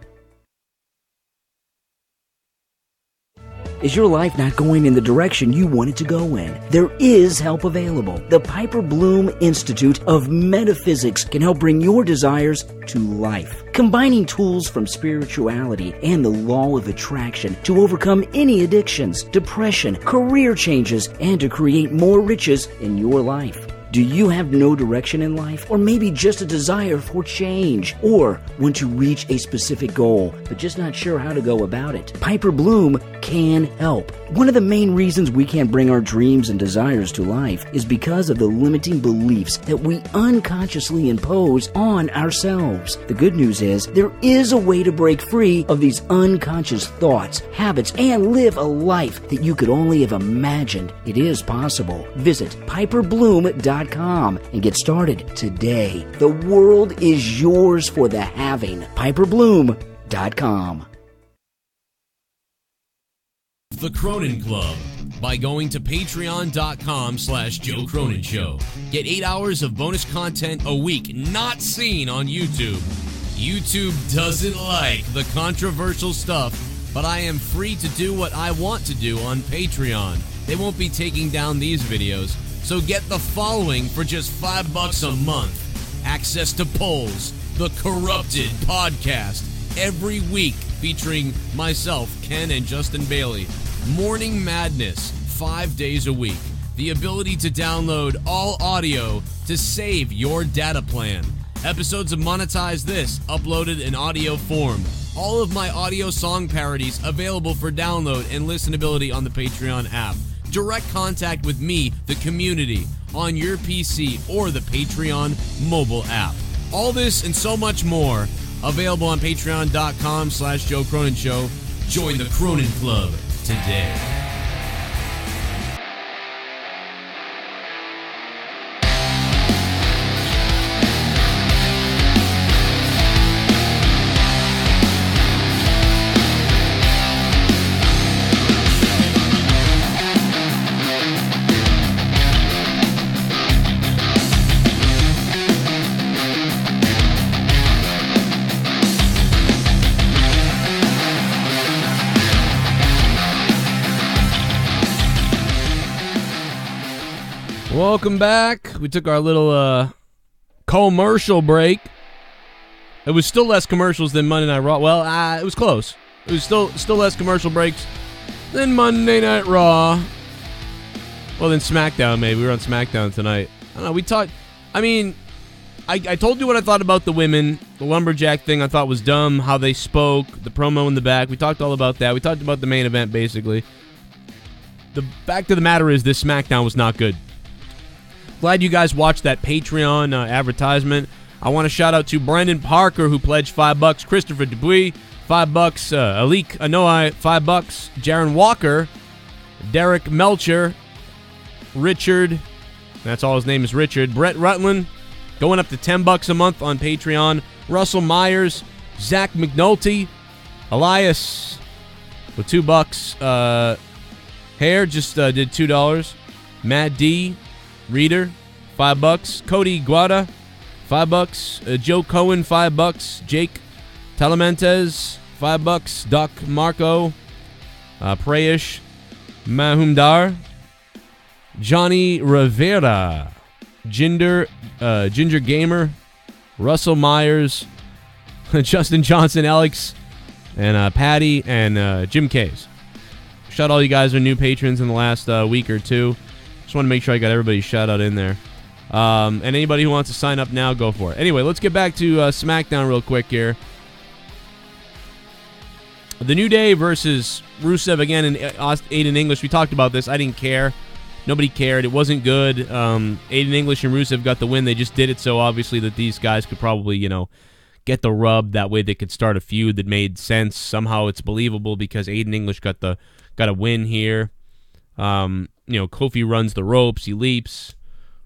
Is your life not going in the direction you want it to go in? There is help available. The Piper Bloom Institute of Metaphysics can help bring your desires to life, combining tools from spirituality and the law of attraction to overcome any addictions, depression, career changes, and to create more riches in your life. Do you have no direction in life, or maybe just a desire for change, or want to reach a specific goal but just not sure how to go about it? Piper Bloom can help. One of the main reasons we can't bring our dreams and desires to life is because of the limiting beliefs that we unconsciously impose on ourselves. The good news is there is a way to break free of these unconscious thoughts, habits, and live a life that you could only have imagined. It is possible. Visit piperbloom.com and get started today. The world is yours for the having. piperbloom.com.
The Cronin Club by going to patreon.com/Joe Cronin Show. Get 8 hours of bonus content a week not seen on YouTube. YouTube doesn't like the controversial stuff, but I am free to do what I want to do on Patreon. They won't be taking down these videos, so get the following for just $5 a month. Access to polls, the Corrupted podcast, every week featuring myself, Ken, and Justin Bailey. Morning Madness, 5 days a week. The ability to download all audio to save your data plan. Episodes of Monetize This, uploaded in audio form. All of my audio song parodies available for download and listenability on the Patreon app. Direct contact with me, the community, on your PC or the Patreon mobile app. All this and so much more available on patreon.com/Joe Cronin Show. Join the Cronin Club today. Welcome back. We took our little commercial break. It was still less commercials than Monday Night Raw. Well, it was close. It was still less commercial breaks than Monday Night Raw. Well, then SmackDown, maybe. We were on SmackDown tonight. I don't know. We talked. I mean, I told you what I thought about the women. The lumberjack thing I thought was dumb. How they spoke. The promo in the back. We talked all about that. We talked about the main event, basically. The fact of the matter is this SmackDown was not good. Glad you guys watched that Patreon advertisement. I want to shout out to Brendan Parker, who pledged $5. Christopher Dupuis, $5. Alik Anoi, $5. Jaron Walker, Derek Melcher, Richard, that's all his name is, Richard. Brett Rutland, going up to $10 a month on Patreon. Russell Myers, Zach McNulty, Elias with $2. Hare just did $2. Matt D, Reader, $5. Cody Guada, $5. Joe Cohen, $5. Jake Talamentes, $5. Doc Marco, Prayish, Mahumdar, Johnny Rivera, Ginger Gamer, Russell Myers, Justin Johnson, Alex and Patty, and Jim Case. Shout out all you guys who are new patrons in the last week or two. Just want to make sure I got everybody's shout out in there. And anybody who wants to sign up now, go for it. Anyway, let's get back to SmackDown real quick here. The New Day versus Rusev again in Aiden English. We talked about this. I didn't care. Nobody cared. It wasn't good. Aiden English and Rusev got the win. They just did it so obviously that these guys could probably, get the rub. That way they could start a feud that made sense. Somehow it's believable because Aiden English got a win here. Kofi runs the ropes. He leaps.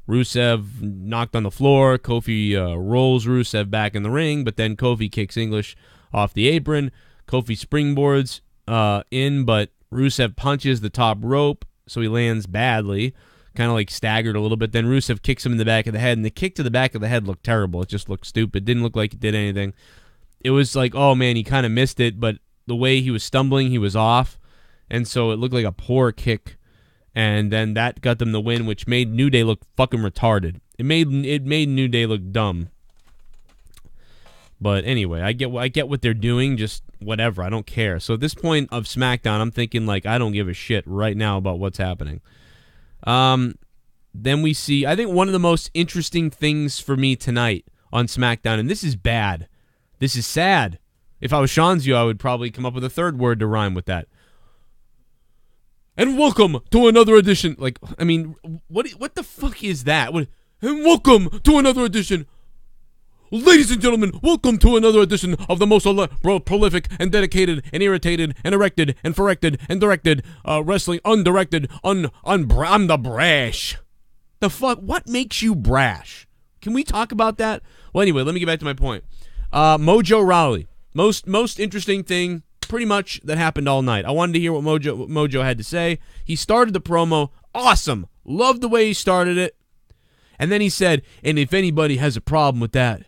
Rusev knocked on the floor. Kofi rolls Rusev back in the ring, but then Kofi kicks English off the apron. Kofi springboards in, but Rusev punches the top rope, so he lands badly, kind of like staggered a little bit. Then Rusev kicks him in the back of the head, and the kick to the back of the head looked terrible. It just looked stupid. Didn't look like it did anything. It was like, oh, man, he kind of missed it, but the way he was stumbling, he was off, and so it looked like a poor kick. And then that got them the win, which made New Day look fucking retarded. It made New Day look dumb. But anyway, I get what they're doing, just whatever. I don't care. So at this point of SmackDown, I'm thinking, like, I don't give a shit right now about what's happening. Then we see, I think one of the most interesting things for me tonight on SmackDown, and this is bad. This is sad. If I was SeansView, I would probably come up with a third word to rhyme with that. And welcome to another edition. Like, I mean, what the fuck is that? And welcome to another edition. Ladies and gentlemen, welcome to another edition of the most prolific and dedicated and irritated and erected and forected and directed wrestling undirected I'm the brash. The fuck? What makes you brash? Can we talk about that? Well, anyway, let me get back to my point. Mojo Rawley. Most interesting thing pretty much that happened all night. I wanted to hear what Mojo had to say. He started the promo. Awesome. Loved the way he started it. And then he said, and if anybody has a problem with that.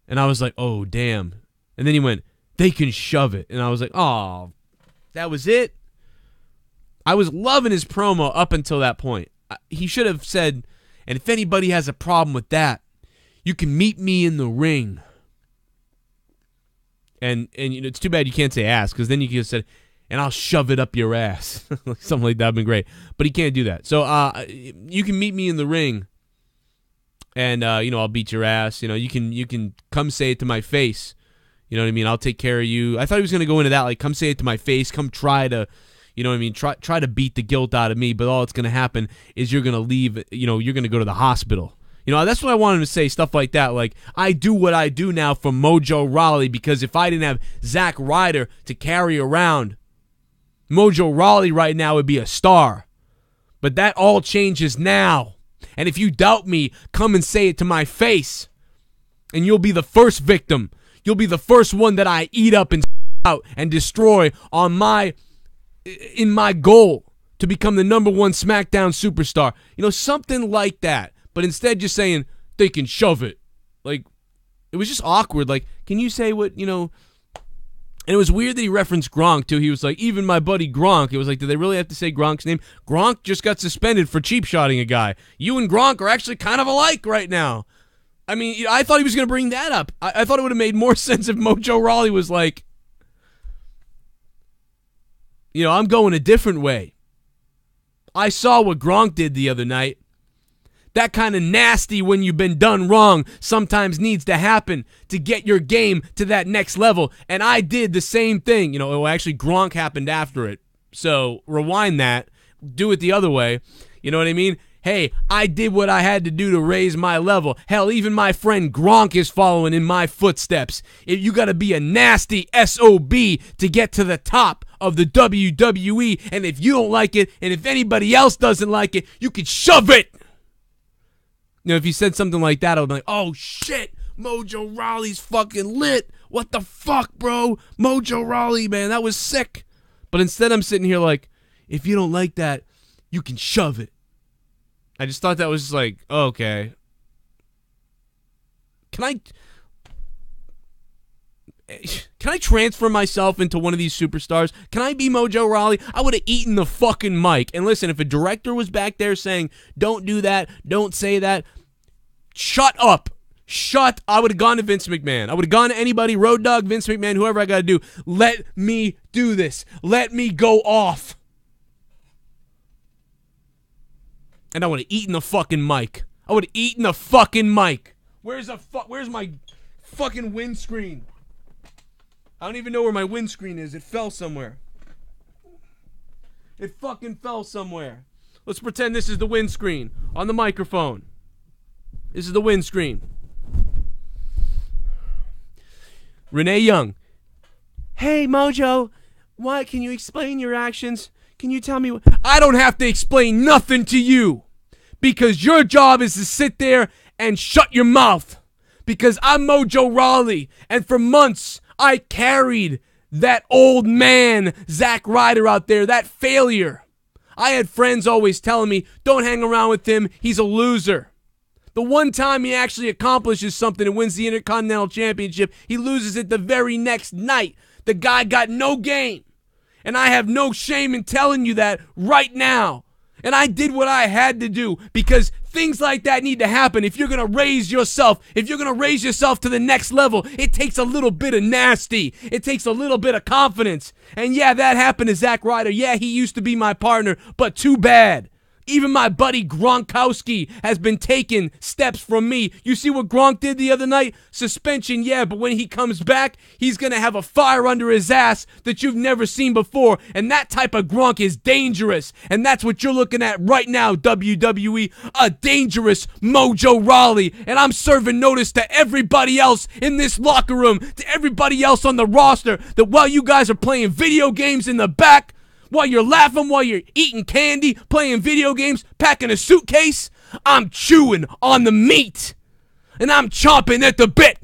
And I was like, oh, damn. And then he went, they can shove it. And I was like, oh, that was it? I was loving his promo up until that point. He should have said, and if anybody has a problem with that, you can meet me in the ring. And it's too bad you can't say ass, because then you could have said, and I'll shove it up your ass. Something like that would have been great. But he can't do that. So you can meet me in the ring, and I'll beat your ass. You can come say it to my face. You know what I mean? I'll take care of you. I thought he was going to go into that, like, come say it to my face. Come try to, you know what I mean? Try to beat the guilt out of me. But all that's going to happen is you're going to leave, you're going to go to the hospital. That's what I wanted to say, stuff like that. Like, I do what I do now for Mojo Rawley because if I didn't have Zack Ryder to carry around, Mojo Rawley right now would be a star. But that all changes now. And if you doubt me, come and say it to my face. And you'll be the first victim. You'll be the first one that I eat up and out and destroy in my goal to become the #1 SmackDown superstar. Something like that. But instead just saying, they can shove it. Like, it was just awkward. Like, can you say what, And it was weird that he referenced Gronk, too. He was like, even my buddy Gronk. It was like, did they really have to say Gronk's name? Gronk just got suspended for cheap-shotting a guy. You and Gronk are actually kind of alike right now. I mean, I thought he was going to bring that up. I thought it would have made more sense if Mojo Rawley was like, I'm going a different way. I saw what Gronk did the other night. That kind of nasty when you've been done wrong sometimes needs to happen to get your game to that next level. And I did the same thing. Actually, Gronk happened after it. So rewind that. Do it the other way. You know what I mean? Hey, I did what I had to do to raise my level. Hell, even my friend Gronk is following in my footsteps. If you got to be a nasty SOB to get to the top of the WWE. And if you don't like it, and if anybody else doesn't like it, you can shove it. If you said something like that, I would be like, oh, shit, Mojo Rawley's fucking lit. What the fuck, bro? Mojo Rawley, man, that was sick. But instead I'm sitting here like, if you don't like that, you can shove it. I just thought that was just like, okay. Can I transfer myself into one of these superstars? Can I be Mojo Rawley? I would have eaten the fucking mic. And listen, if a director was back there saying, don't do that, don't say that, shut up. I would have gone to Vince McMahon. I would have gone to anybody, Road Dogg, Vince McMahon, whoever I got to do. Let me do this. Let me go off. And I would have eaten the fucking mic. I would have eaten the fucking mic. Where's my fucking windscreen? I don't even know where my windscreen is. It fell somewhere. It fucking fell somewhere. Let's pretend this is the windscreen on the microphone. This is the windscreen. Renee Young. Hey, Mojo. What? Can you explain your actions? Can you tell me what? I don't have to explain nothing to you. Because your job is to sit there and shut your mouth. Because I'm Mojo Rawley. And for months, I carried that old man, Zack Ryder, out there. That failure. I had friends always telling me, don't hang around with him. He's a loser. The one time he actually accomplishes something and wins the Intercontinental Championship, he loses it the very next night. The guy got no game. And I have no shame in telling you that right now. And I did what I had to do because things like that need to happen. If you're going to raise yourself, if you're going to raise yourself to the next level, it takes a little bit of nasty. It takes a little bit of confidence. And yeah, that happened to Zack Ryder. Yeah, he used to be my partner, but too bad. Even my buddy Gronkowski has been taking steps from me. You see what Gronk did the other night? Suspension, yeah, but when he comes back, he's going to have a fire under his ass that you've never seen before. And that type of Gronk is dangerous. And that's what you're looking at right now, WWE. A dangerous Mojo Rawley. And I'm serving notice to everybody else in this locker room, to everybody else on the roster, that while you guys are playing video games in the back, while you're laughing, while you're eating candy, playing video games, packing a suitcase, I'm chewing on the meat. And I'm chomping at the bit.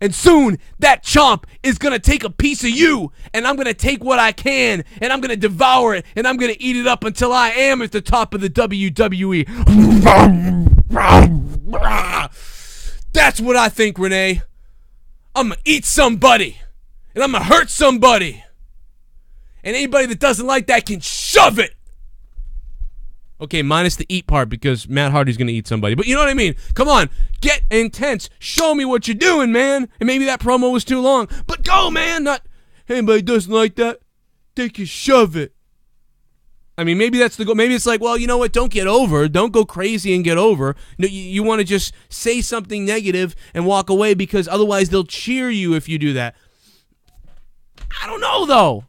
And soon, that chomp is going to take a piece of you. And I'm going to take what I can. And I'm going to devour it. And I'm going to eat it up until I am at the top of the WWE. That's what I think, Renee. I'm going to eat somebody. And I'm going to hurt somebody. And anybody that doesn't like that can shove it. Okay, minus the eat part because Matt Hardy's going to eat somebody. But you know what I mean? Come on, get intense. Show me what you're doing, man. And maybe that promo was too long. But go, man. Not, hey, anybody doesn't like that, they can shove it. I mean, maybe that's the goal. Maybe it's like, well, you know what? Don't get over. Don't go crazy and get over. No, you want to just say something negative and walk away because otherwise they'll cheer you if you do that. I don't know, though.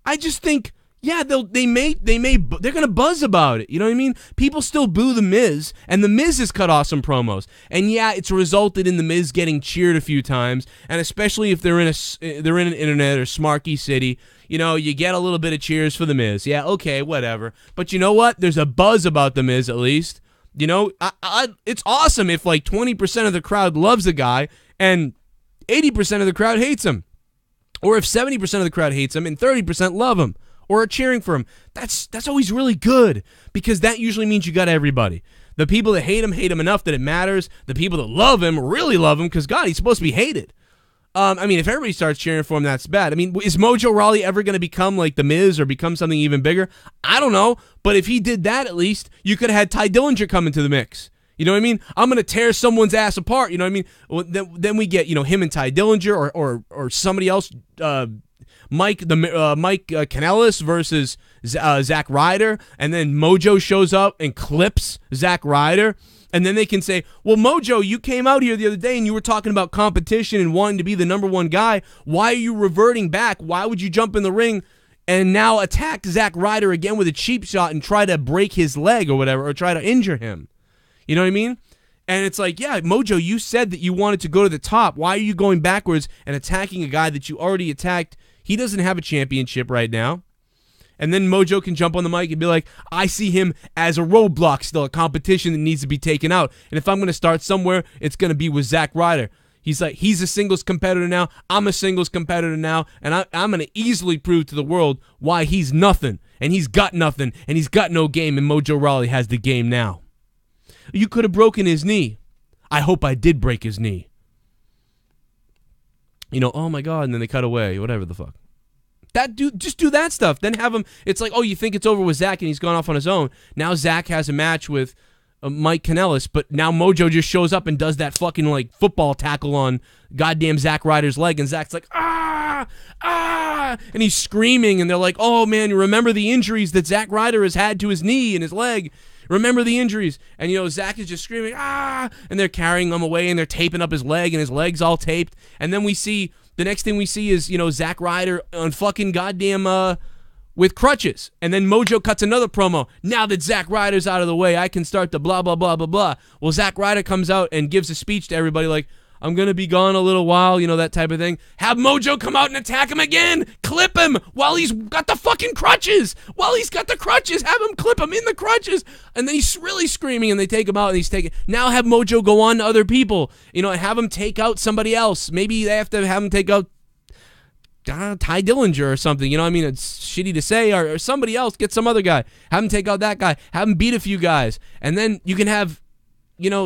I just think, yeah, they're gonna buzz about it. You know what I mean? People still boo the Miz, and the Miz has cut off some promos, and yeah, it's resulted in the Miz getting cheered a few times, and especially if they're in an internet or smarky city, you know, you get a little bit of cheers for the Miz. Yeah, okay, whatever. But you know what? There's a buzz about the Miz at least. You know, it's awesome if like 20% of the crowd loves the guy and 80% of the crowd hates him. Or if 70% of the crowd hates him and 30% love him or are cheering for him. That's always really good because that usually means you got everybody. The people that hate him enough that it matters. The people that love him really love him because, God, he's supposed to be hated. I mean, if everybody starts cheering for him, that's bad. I mean, is Mojo Rawley ever going to become like The Miz or become something even bigger? I don't know. But if he did that, at least, you could have had Tye Dillinger come into the mix. You know what I mean? I'm going to tear someone's ass apart. You know what I mean? Well, then we get, you know, him and Tye Dillinger or somebody else, Mike Kanellis versus Zack Ryder. And then Mojo shows up and clips Zack Ryder. And then they can say, well, Mojo, you came out here the other day and you were talking about competition and wanting to be the number one guy. Why are you reverting back? Why would you jump in the ring and now attack Zack Ryder again with a cheap shot and try to break his leg or whatever, or try to injure him? You know what I mean? And it's like, yeah, Mojo, you said that you wanted to go to the top. Why are you going backwards and attacking a guy that you already attacked? He doesn't have a championship right now. And then Mojo can jump on the mic and be like, I see him as a roadblock still, a competition that needs to be taken out. And if I'm going to start somewhere, it's going to be with Zack Ryder. He's like, he's a singles competitor now. I'm a singles competitor now. And I'm going to easily prove to the world why he's nothing. And he's got nothing. And he's got no game. And Mojo Rawley has the game now. You could have broken his knee. I hope I did break his knee. You know, oh my God, and then they cut away, whatever the fuck. Just do that stuff. Then have him, it's like, oh, you think it's over with Zack and he's gone off on his own. Now Zack has a match with Mike Kanellis, but now Mojo just shows up and does that fucking like football tackle on goddamn Zack Ryder's leg, and Zack's like, ah, and he's screaming, and they're like, oh man, remember the injuries that Zack Ryder has had to his knee and his leg. Remember the injuries. And, Zack is just screaming, ah, and they're carrying him away, and they're taping up his leg, and his leg's all taped. And then the next thing we see is, Zack Ryder on fucking goddamn, with crutches. And then Mojo cuts another promo. Now that Zack Ryder's out of the way, I can start the blah, blah, blah, blah, blah. Well, Zack Ryder comes out and gives a speech to everybody like, I'm going to be gone a little while, that type of thing. Have Mojo come out and attack him again. Clip him while he's got the fucking crutches. While he's got the crutches, have him clip him in the crutches. And then he's really screaming, and they take him out, and he's taking. Now have Mojo go on to other people. And have him take out somebody else. Maybe they have to have him take out Tye Dillinger or something. It's shitty to say. Or somebody else. Get some other guy. Have him take out that guy. Have him beat a few guys. And then you can have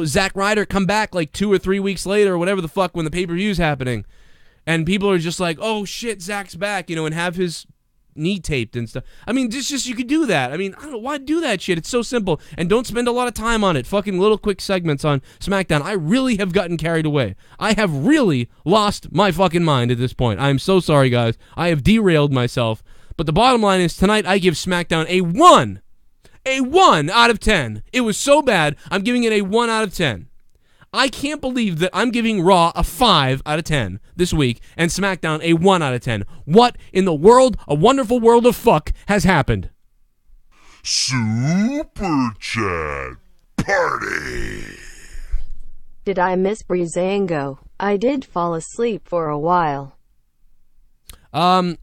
Zack Ryder come back like 2 or 3 weeks later or whatever the fuck when the pay-per-view's happening. And people are just like, oh shit, Zack's back, and have his knee taped and stuff. Just you could do that. I don't know, why do that shit? It's so simple. And don't spend a lot of time on it. Fucking little quick segments on SmackDown. I really have gotten carried away. I have really lost my fucking mind at this point. I'm so sorry, guys. I have derailed myself. But the bottom line is tonight I give SmackDown a 1. A 1 out of 10. It was so bad, I'm giving it a 1 out of 10. I can't believe that I'm giving Raw a 5 out of 10 this week and SmackDown a 1 out of 10. What in the world, a wonderful world of fuck, has happened?
Super Chat Party.
Did I miss Breezango? I did fall asleep for a while.
No,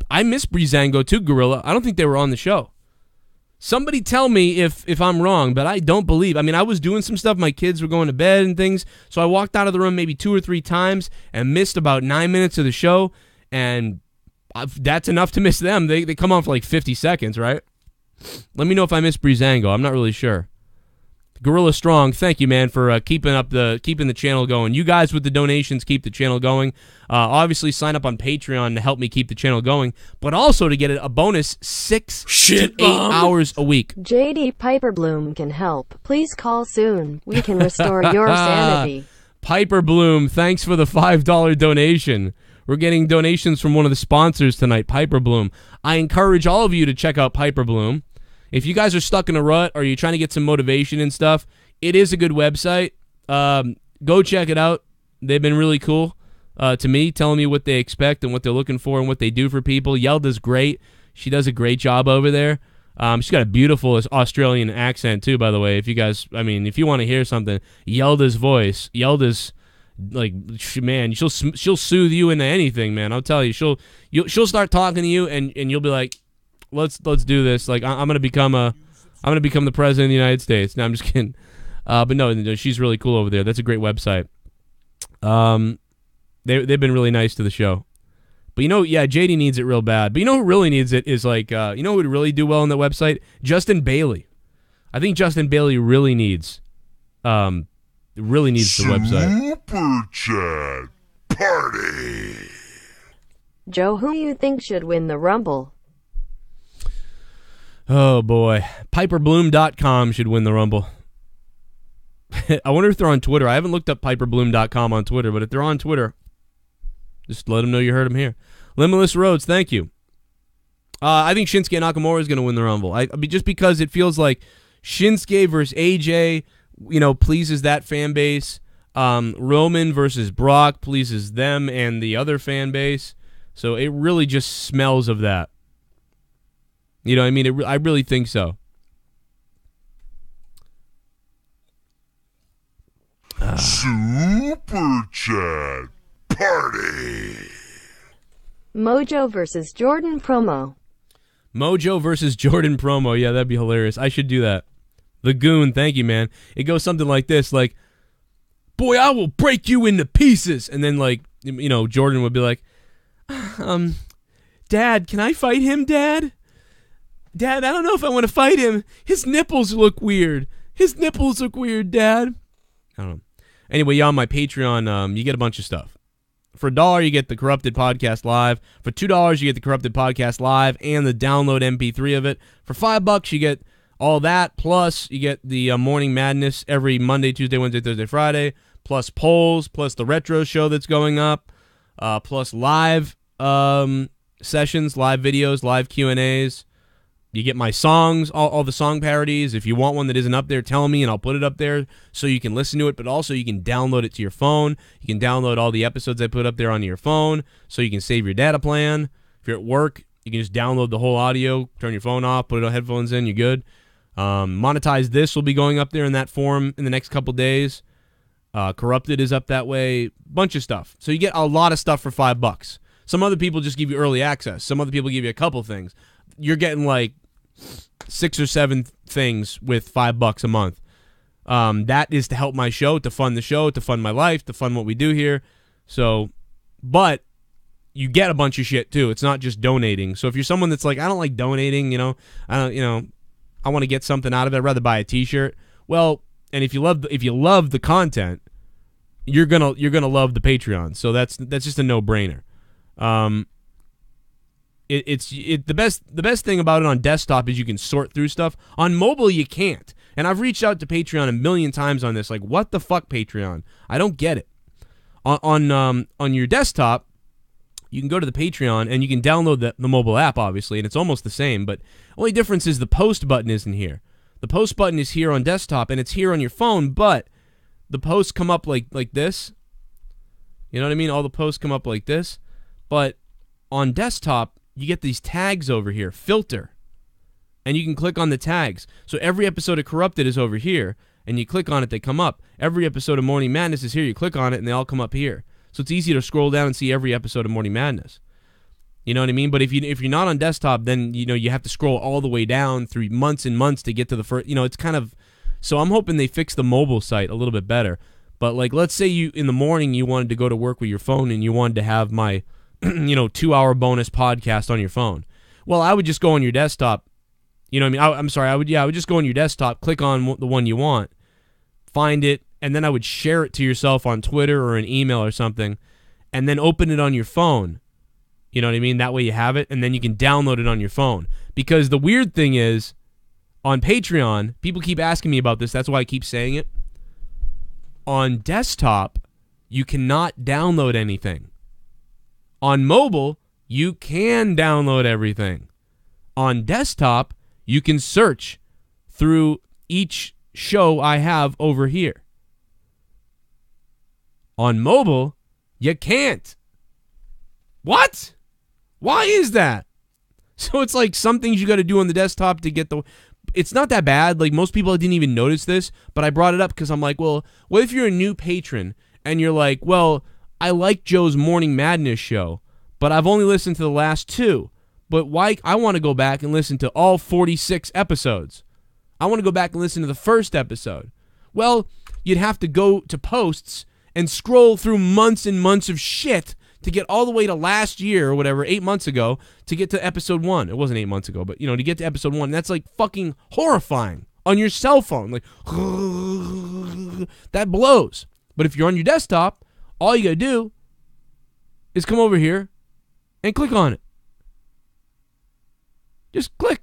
I missed Breezango too, Gorilla. I don't think they were on the show. Somebody tell me if I'm wrong, but I don't believe. I was doing some stuff. My kids were going to bed and things, so I walked out of the room maybe 2 or 3 times and missed about 9 minutes of the show, and that's enough to miss them. They come on for like 50 seconds, right? Let me know if I missed Breezango. I'm not really sure. Gorilla Strong, thank you, man, for keeping the channel going. You guys with the donations keep the channel going. Obviously, sign up on Patreon to help me keep the channel going, but also to get a bonus 6 to 8 hours a week.
JD Piper Bloom can help. Please call soon. We can restore your sanity.
Piper Bloom, thanks for the $5 donation. We're getting donations from one of the sponsors tonight, Piper Bloom. I encourage all of you to check out Piper Bloom. If you guys are stuck in a rut or you're trying to get some motivation and stuff, it is a good website. Go check it out. They've been really cool to me, telling me what they expect and what they're looking for and what they do for people. Yelda's great. She does a great job over there. She's got a beautiful Australian accent, too, by the way. If you guys, if you want to hear something, Yelda's voice. Yelda's, like, man, she'll soothe you into anything, man. I'll tell you. She'll start talking to you, and you'll be like, Let's do this. Like I'm gonna become the president of the United States. No, I'm just kidding. But no, she's really cool over there. That's a great website. They've been really nice to the show. But JD needs it real bad. But who really needs it is like who would really do well on that website? Justin Bailey. I think Justin Bailey really needs the website.
Super Chat Party.
Joe, who you think should win the Rumble?
Oh, boy. PiperBloom.com should win the Rumble. I wonder if they're on Twitter. I haven't looked up PiperBloom.com on Twitter, but if they're on Twitter, just let them know you heard them here. Limitless Roads, thank you. I think Shinsuke Nakamura is going to win the Rumble. Just because it feels like Shinsuke versus AJ, pleases that fan base. Roman versus Brock pleases them and the other fan base. So it really just smells of that. You know what I mean? I really think so.
Super Chat Party.
Mojo versus Jordan promo.
Mojo versus Jordan promo. Yeah, that'd be hilarious. I should do that. The Goon, thank you, man. It goes something like this, like, boy, I will break you into pieces. And then, like, Jordan would be like, Dad, can I fight him, Dad? Dad, I don't know if I want to fight him. His nipples look weird. Dad. I don't know. Anyway, on my Patreon, you get a bunch of stuff. For $1, you get the Corrupted Podcast Live. For $2, you get the Corrupted Podcast Live and the download MP3 of it. For $5, you get All that, plus you get the Morning Madness every Monday, Tuesday, Wednesday, Thursday, Friday, plus polls, plus the retro show that's going up, plus live sessions, live videos, live Q&As. You get my songs, all the song parodies. If you want one that isn't up there, tell me, and I'll put it up there so you can listen to it, but also you can download it to your phone. You can download all the episodes I put up there onto your phone so you can save your data plan. If you're at work, you can just download the whole audio, turn your phone off, put it on headphones in, you're good. Monetize This will be going up there in that form in the next couple days. Corrupted is up that way. Bunch of stuff. So you get a lot of stuff for $5. Some other people just give you early access. Some other people give you a couple things. You're getting like 6 or 7 things with $5 a month. That is to help my show, to fund the show, to fund my life, to fund what we do here. So, but you get a bunch of shit too. It's not just donating. So if you're someone that's like, I don't like donating, I want to get something out of it. I'd rather buy a T-shirt. Well, and if you love the content, you're gonna love the Patreon. So that's just a no-brainer. The best thing about it on desktop is you can sort through stuff. On mobile, you can't. And I've reached out to Patreon a million times on this. Like, what the fuck, Patreon? I don't get it. On your desktop, you can go to the Patreon and you can download the mobile app, obviously, and it's almost the same. But only difference is the post button isn't here. The post button is here on desktop and it's here on your phone, but the posts come up like this. You know what I mean? All the posts come up like this. But on desktop, you get these tags over here, filter, and you can click on the tags. So every episode of Corrupted is over here, and you click on it, they come up. Every episode of Morning Madness is here, you click on it, and they all come up here. So it's easy to scroll down and see every episode of Morning Madness. You know what I mean? But if you're not on desktop, then you have to scroll all the way down through months and months to get to the first. It's kind of. So I'm hoping they fix the mobile site a little bit better. But like, let's say you in the morning you wanted to go to work with your phone and you wanted to have my 2-hour bonus podcast on your phone. Well, I would just go on your desktop. You know what I mean? I would just go on your desktop, click on the one you want, find it, and then I would share it to yourself on Twitter or an email or something, and then open it on your phone. You know what I mean? That way you have it, and then you can download it on your phone. Because the weird thing is, on Patreon, people keep asking me about this. That's why I keep saying it. On desktop, you cannot download anything. On mobile, you can download everything. On desktop, you can search through each show I have over here. On mobile, you can't. What? Why is that? So it's like some things you got to do on the desktop to get the... It's not that bad. Like, most people didn't even notice this, but I brought it up because I'm like, well, what if you're a new patron and you're like, well, I like Joe's Morning Madness show, but I've only listened to the last 2. But why? I want to go back and listen to all 46 episodes. I want to go back and listen to the first episode. Well, you'd have to go to posts and scroll through months and months of shit to get all the way to last year or whatever, 8 months ago, to get to episode 1. It wasn't 8 months ago, but, to get to episode 1. That's, like, fucking horrifying on your cell phone. Like, that blows. But if you're on your desktop, all you got to do is come over here and click on it. Just click.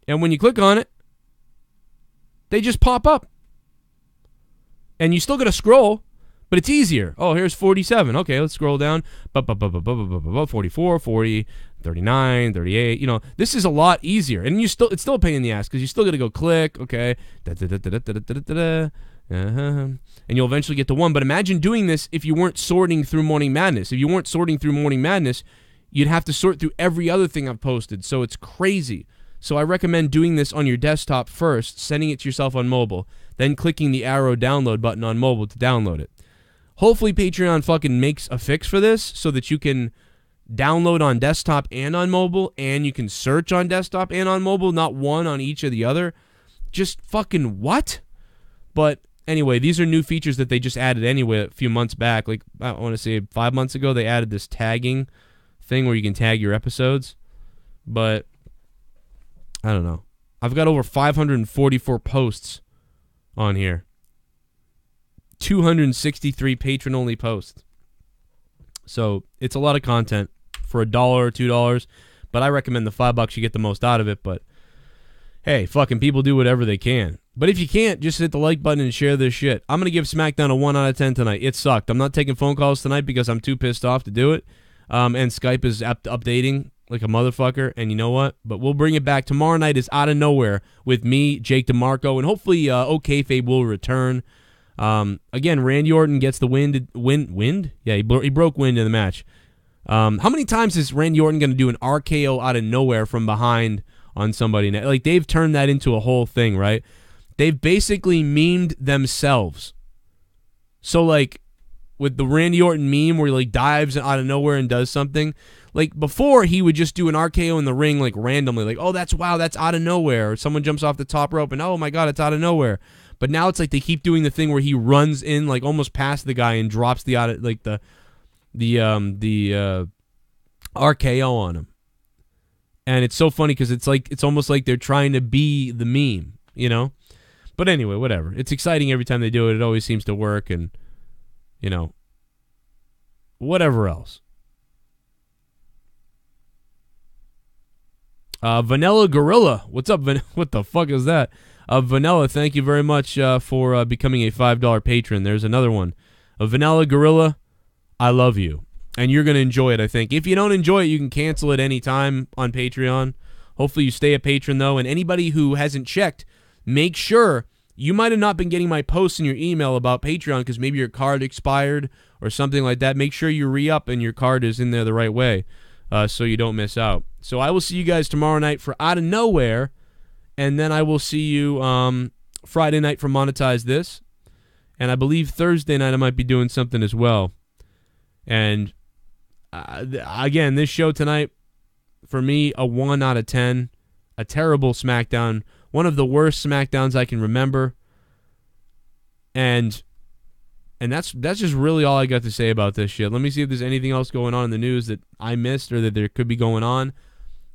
And when you click on it, they just pop up. And you still got to scroll. But it's easier. Oh, here's 47. Okay, let's scroll down. 44, 40, 39, 38. This is a lot easier. And it's still a pain in the ass because you still got to go click. Okay. And you'll eventually get to 1. But imagine doing this if you weren't sorting through Morning Madness. If you weren't sorting through Morning Madness, you'd have to sort through every other thing I've posted. So it's crazy. So I recommend doing this on your desktop first, sending it to yourself on mobile, then clicking the arrow download button on mobile to download it. Hopefully Patreon fucking makes a fix for this so that you can download on desktop and on mobile, and you can search on desktop and on mobile, not one on each or the other. Just fucking what? But anyway, these are new features that they just added anyway a few months back. Like, I want to say 5 months ago, they added this tagging thing where you can tag your episodes. But I don't know. I've got over 544 posts on here. 263 patron-only posts. So it's a lot of content for $1 or $2. But I recommend the $5. You get the most out of it. But hey, fucking people do whatever they can. But if you can't, just hit the like button and share this shit. I'm going to give SmackDown a 1 out of 10 tonight. It sucked. I'm not taking phone calls tonight because I'm too pissed off to do it. And Skype is updating like a motherfucker. And you know what? But we'll bring it back. Tomorrow night is Out of Nowhere with me, Jake DeMarco. And hopefully OKayfabe will return. Again, Randy Orton gets the wind? Yeah, he broke wind in the match. How many times is Randy Orton going to do an RKO out of nowhere from behind on somebody? Like, they've turned that into a whole thing, right? They've basically memed themselves. So, like, with the Randy Orton meme where he, like, dives out of nowhere and does something, like, before he would just do an RKO in the ring, like, randomly. Like, oh, that's out of nowhere. Or someone jumps off the top rope and, oh, my God, it's out of nowhere. But now it's like they keep doing the thing where he runs in, like, almost past the guy and drops the RKO on him. And it's so funny because it's almost like they're trying to be the meme, you know? But anyway, whatever. It's exciting every time they do it. It always seems to work, and, you know, whatever else. Vanilla Gorilla. What's up, what the fuck is that? Vanilla, thank you very much for becoming a $5 patron. There's another one. Vanilla Gorilla, I love you. And you're going to enjoy it, I think. If you don't enjoy it, you can cancel it any time on Patreon. Hopefully you stay a patron, though. And anybody who hasn't checked, make sure you might have not been getting my posts in your email about Patreon because maybe your card expired or something like that. Make sure you re-up and your card is in there the right way so you don't miss out. So I will see you guys tomorrow night for Out of Nowhere. And then I will see you Friday night for Monetize This. And I believe Thursday night I might be doing something as well. And again, this show tonight, for me, a 1 out of 10. A terrible SmackDown. One of the worst SmackDowns I can remember. And that's just really all I got to say about this shit. Let me see if there's anything else going on in the news that I missed or that there could be going on.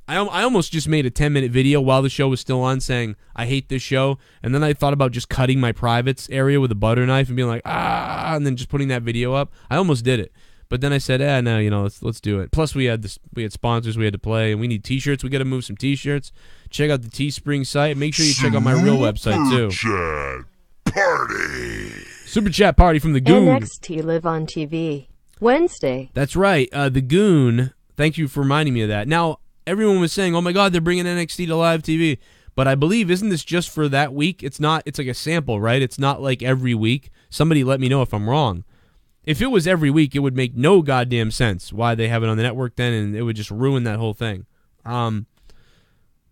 I almost just made a 10-minute video while the show was still on saying, I hate this show. And then I thought about just cutting my privates area with a butter knife and being like, and then just putting that video up. I almost did it. But then I said, no, you know, let's do it. Plus, we had sponsors we had to play, and we need T-shirts. We got to move some T-shirts. Check out the Teespring site. Make sure you check out my real website, too.
Super Chat Party.
Super Chat Party from the Goon.
NXT Live on TV. Wednesday.
That's right. The Goon. Thank you for reminding me of that. Now, everyone was saying, oh, my God, they're bringing NXT to live TV. But I believe, isn't this just for that week? It's not. It's like a sample, right? It's not like every week. Somebody let me know if I'm wrong. If it was every week, it would make no goddamn sense why they have it on the network then, and it would just ruin that whole thing.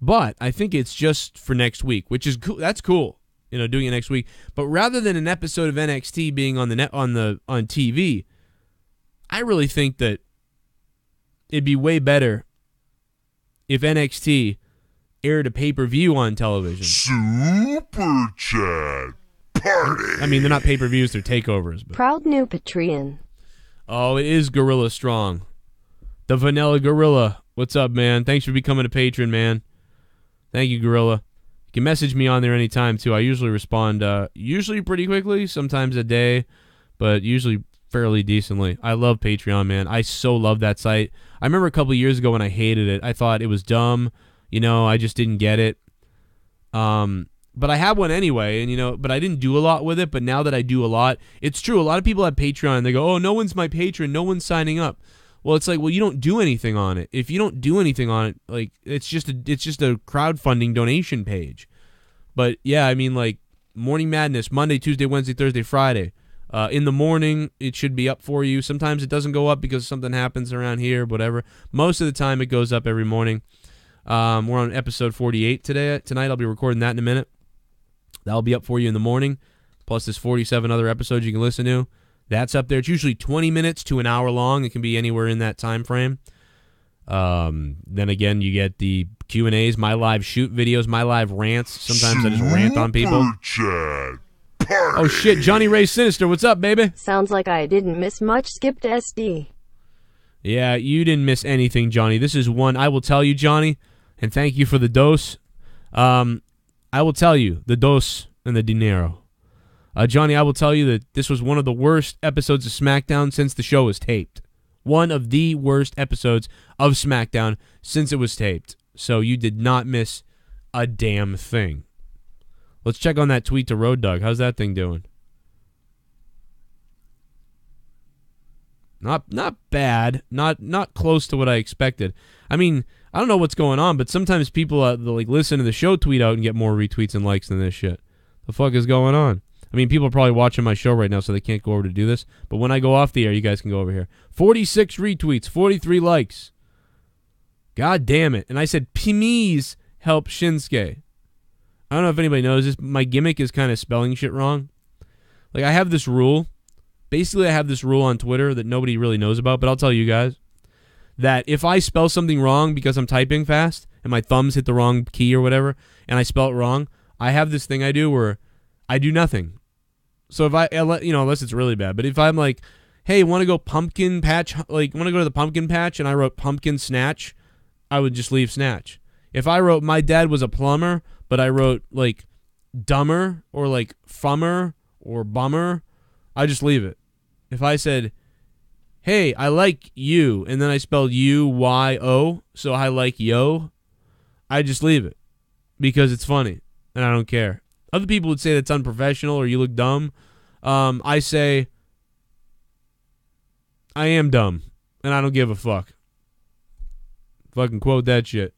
But I think it's just for next week, which is cool. That's cool, you know, doing it next week. But rather than an episode of NXT being on the on TV, I really think that it'd be way better if NXT aired a pay-per-view on television.
Super Chat Party.
I mean, they're not pay-per-views, they're takeovers. But.
Proud new Patreon.
Oh, it is Gorilla Strong. The Vanilla Gorilla. What's up, man? Thanks for becoming a patron, man. Thank you, Gorilla. You can message me on there anytime, too. I usually respond usually pretty quickly, sometimes a day, but usually fairly decently. I love Patreon, man. I so love that site. I remember a couple years ago when I hated it. I thought it was dumb. You know, I just didn't get it. But I have one anyway, and you know, but I didn't do a lot with it. But now that I do a lot, it's true. A lot of people have Patreon, and they go, "Oh, no one's my patron. No one's signing up." Well, it's like, well, you don't do anything on it. If you don't do anything on it, like it's just a crowdfunding donation page. But yeah, I mean, like Morning Madness, Monday, Tuesday, Wednesday, Thursday, Friday. In the morning, it should be up for you. Sometimes it doesn't go up because something happens around here, whatever. Most of the time, it goes up every morning. We're on episode 48 tonight. I'll be recording that in a minute. That'll be up for you in the morning. Plus, there's 47 other episodes you can listen to. That's up there. It's usually 20 minutes to an hour long. It can be anywhere in that time frame. Then again, you get the Q&As, my live shoot videos, my live rants. Sometimes I just rant on people. Oh, shit. Johnny Ray Sinister. What's up, baby?
Sounds like I didn't miss much. Skipped SD.
Yeah, you didn't miss anything, Johnny. This is one I will tell you, Johnny, and thank you for the dose. I will tell you, the dose and the dinero. Johnny, I will tell you that this was one of the worst episodes of SmackDown since the show was taped. One of the worst episodes of SmackDown since it was taped. So you did not miss a damn thing. Let's check on that tweet to Road Dogg. How's that thing doing? Not bad. Not close to what I expected. I mean, I don't know what's going on, but sometimes people like listen to the show, tweet out, and get more retweets and likes than this shit. The fuck is going on? I mean, people are probably watching my show right now, so they can't go over to do this. But when I go off the air, you guys can go over here. 46 retweets, 43 likes. God damn it. And I said, please help Shinsuke. I don't know if anybody knows this. My gimmick is kind of spelling shit wrong. Like, I have this rule. Basically, I have this rule on Twitter that nobody really knows about, but I'll tell you guys. That if I spell something wrong because I'm typing fast and my thumbs hit the wrong key or whatever, and I spell it wrong, I have this thing I do where I do nothing. So if unless it's really bad, but if I'm like, hey, want to go pumpkin patch, like want to go to the pumpkin patch, and I wrote pumpkin snatch, I would just leave snatch. If I wrote my dad was a plumber, but I wrote like dumber or like fummer or bummer, I just leave it. If I said, hey, I like you, and then I spelled U-Y-O, so I like yo, I just leave it because it's funny and I don't care. Other people would say that's unprofessional or you look dumb. I say, I am dumb, and I don't give a fuck. Fucking quote that shit.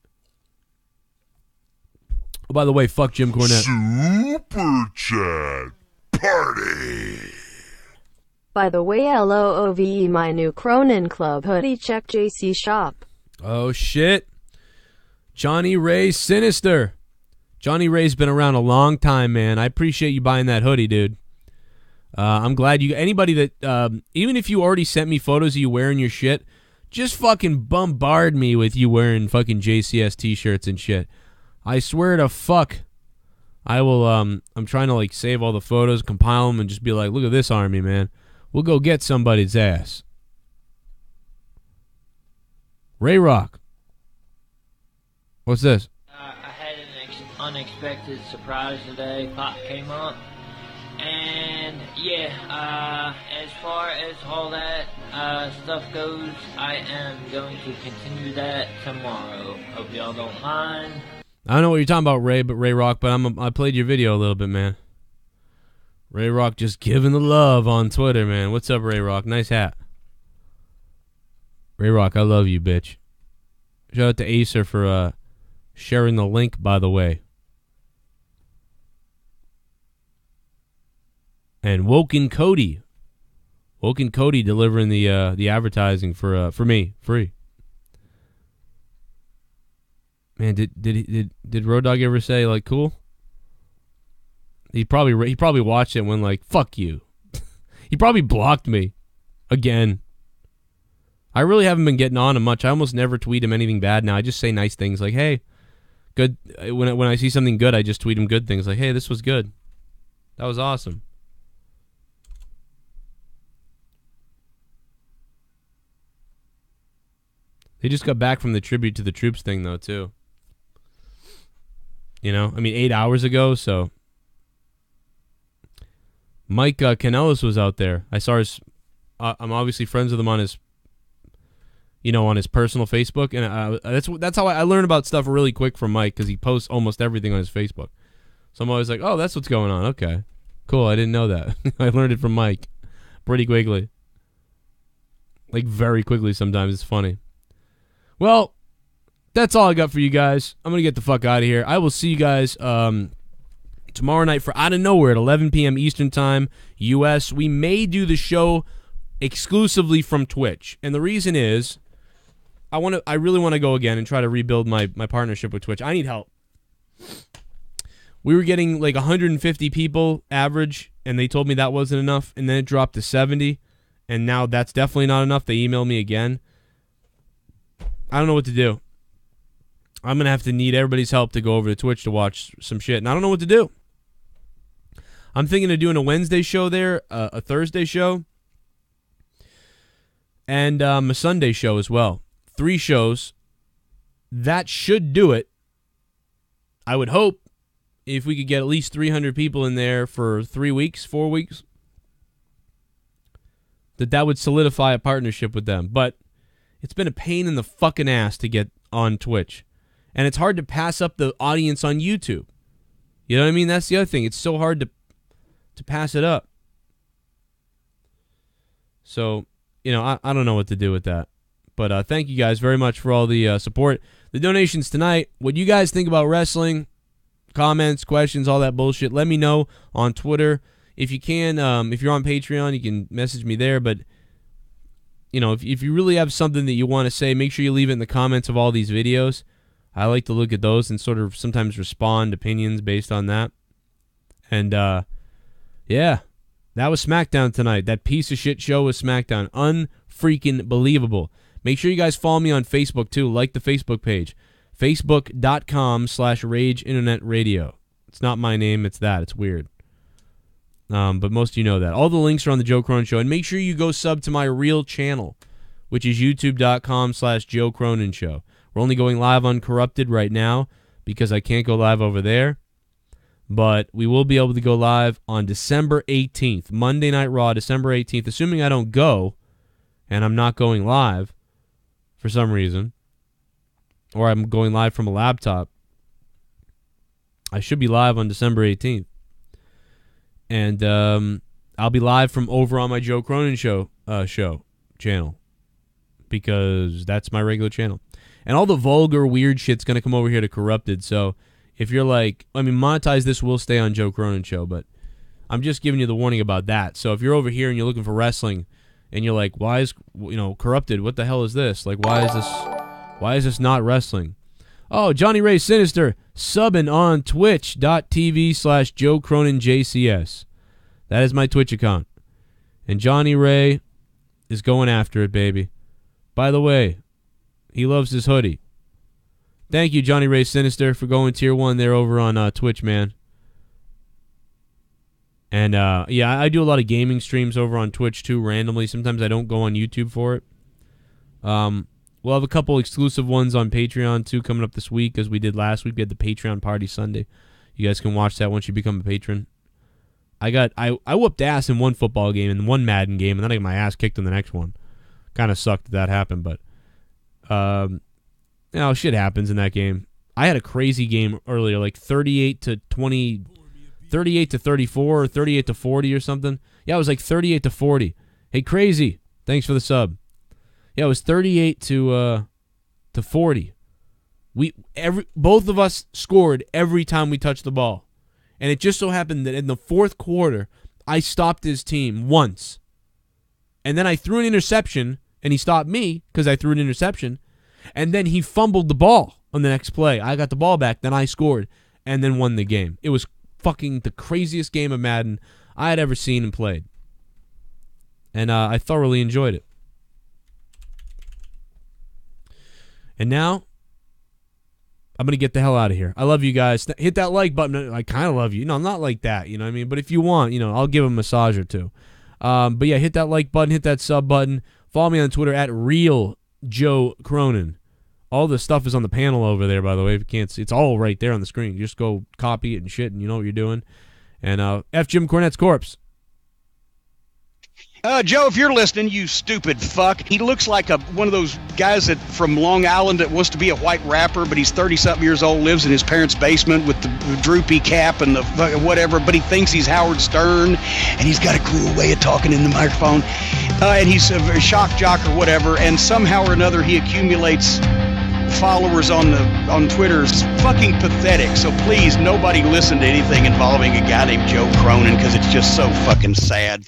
Oh, by the way, fuck Jim Cornette.
Super Chat Party.
By the way, LOOVE, my new Cronin Club hoodie, check JC shop.
Oh, shit. Johnny Ray Sinister. Johnny Ray's been around a long time, man. I appreciate you buying that hoodie, dude. I'm glad you... Anybody that... even if you already sent me photos of you wearing your shit, just fucking bombard me with you wearing fucking JCS t-shirts and shit. I swear to fuck. I will... I'm trying to, like, save all the photos, compile them, and just be like, look at this army, man. We'll go get somebody's ass. Ray Rock. What's this?
I had an unexpected surprise today. Pop came up. And, yeah, as far as all that stuff goes, I am going to continue that tomorrow. Hope y'all don't mind.
I don't know what you're talking about, Ray Rock, but I played your video a little bit, man. Ray Rock just giving the love on Twitter, man. What's up, Ray Rock? Nice hat. Ray Rock, I love you, bitch. Shout out to Acer for sharing the link, by the way. And Woken Cody delivering the advertising for me, free. Man, did Road Dogg ever say like cool? He probably watched it and went like, fuck you. He probably blocked me again. I really haven't been getting on him much. I almost never tweet him anything bad now. I just say nice things like, hey, good. When I see something good, I just tweet him good things like, hey, this was good. That was awesome. They just got back from the tribute to the troops thing, though, too. You know, I mean, 8 hours ago, so... Mike Kanellis was out there. I saw his... I'm obviously friends with him on his... You know, on his personal Facebook, and that's how I learn about stuff really quick from Mike, because he posts almost everything on his Facebook. So I'm always like, oh, that's what's going on. Okay. Cool, I didn't know that. I learned it from Mike. Pretty quickly. Like, very quickly sometimes. It's funny. Well, that's all I got for you guys. I'm going to get the fuck out of here. I will see you guys tomorrow night for Out of Nowhere at 11 p.m. Eastern Time, U.S. We may do the show exclusively from Twitch. And the reason is I really want to go again and try to rebuild my partnership with Twitch. I need help. We were getting like 150 people average, and they told me that wasn't enough, and then it dropped to 70, and now that's definitely not enough. They emailed me again. I don't know what to do. I'm going to have to need everybody's help to go over to Twitch to watch some shit, and I don't know what to do. I'm thinking of doing a Wednesday show there, a Thursday show, and a Sunday show as well. 3 shows. That should do it. I would hope if we could get at least 300 people in there for 3 weeks, 4 weeks. that would solidify a partnership with them. But it's been a pain in the fucking ass to get on Twitch. And it's hard to pass up the audience on YouTube. You know what I mean? That's the other thing. It's so hard to pass it up. So, you know, I don't know what to do with that. But thank you guys very much for all the support. The donations tonight. What you guys think about wrestling? Comments, questions, all that bullshit. Let me know on Twitter. If you can, if you're on Patreon, you can message me there. But, you know, if you really have something that you want to say, make sure you leave it in the comments of all these videos. I like to look at those and sort of sometimes respond opinions based on that. And, yeah, that was SmackDown tonight. That piece of shit show was SmackDown. Unfreaking believable. Make sure you guys follow me on Facebook, too. Like the Facebook page. Facebook.com/RageInternetRadio. It's not my name. It's that. It's weird. But most of you know that. All the links are on the Joe Cronin Show. And make sure you go sub to my real channel, which is youtube.com/Joe Cronin Show. We're only going live on Corrupted right now because I can't go live over there. But we will be able to go live on December 18th, Monday Night Raw, December 18th, assuming I don't go and I'm not going live for some reason, or I'm going live from a laptop. I should be live on December 18th. And I'll be live from over on my Joe Cronin Show channel because that's my regular channel. And all the vulgar, weird shit's going to come over here to Corrupted. So if you're like, I mean, monetize this will stay on Joe Cronin Show, but I'm just giving you the warning about that. So if you're over here and you're looking for wrestling and you're like, why is, you know, Corrupted? What the hell is this? Like, why is this not wrestling? Oh, Johnny Ray Sinister subbing on twitch.tv/Joe Cronin JCS. That is my Twitch account. And Johnny Ray is going after it, baby. By the way, he loves his hoodie. Thank you, Johnny Ray Sinister, for going tier 1 there over on Twitch, man. And, yeah, I do a lot of gaming streams over on Twitch, too, randomly. Sometimes I don't go on YouTube for it. We'll have a couple exclusive ones on Patreon, too, coming up this week, as we did last week. We had the Patreon Party Sunday. You guys can watch that once you become a patron. I whooped ass in one football game and one Madden game, and then I got my ass kicked in the next one. Kind of sucked that happened, but, you know, shit happens in that game. I had a crazy game earlier, like 38-20, 38-34, or 38-40 or something. Yeah, it was like 38-40. Hey, Crazy, thanks for the sub. Yeah, it was 38-40. Both of us scored every time we touched the ball. And it just so happened that in the fourth quarter, I stopped his team once. And then I threw an interception, and he stopped me because I threw an interception. And then he fumbled the ball on the next play. I got the ball back, then I scored, and then won the game. It was fucking the craziest game of Madden I had ever seen and played. And I thoroughly enjoyed it. And now, I'm going to get the hell out of here. I love you guys. Hit that like button. I kind of love you. No, I'm not like that, you know what I mean? But if you want, you know, I'll give a massage or two. But yeah, hit that like button, hit that sub button. Follow me on Twitter at RealJoeCronin. All the stuff is on the panel over there, by the way. If you can't see, it's all right there on the screen. You just go copy it and shit, and you know what you're doing. And F Jim Cornette's corpse.
Joe, if you're listening, you stupid fuck. He looks like one of those guys from Long Island that wants to be a white rapper, but he's 30-something years old, lives in his parents' basement with the droopy cap and the whatever, but he thinks he's Howard Stern, and he's got a cool way of talking in the microphone. And he's a shock jock or whatever, and somehow or another he accumulates followers on Twitter. It's fucking pathetic. So please, nobody listen to anything involving a guy named Joe Cronin, because it's just so fucking sad.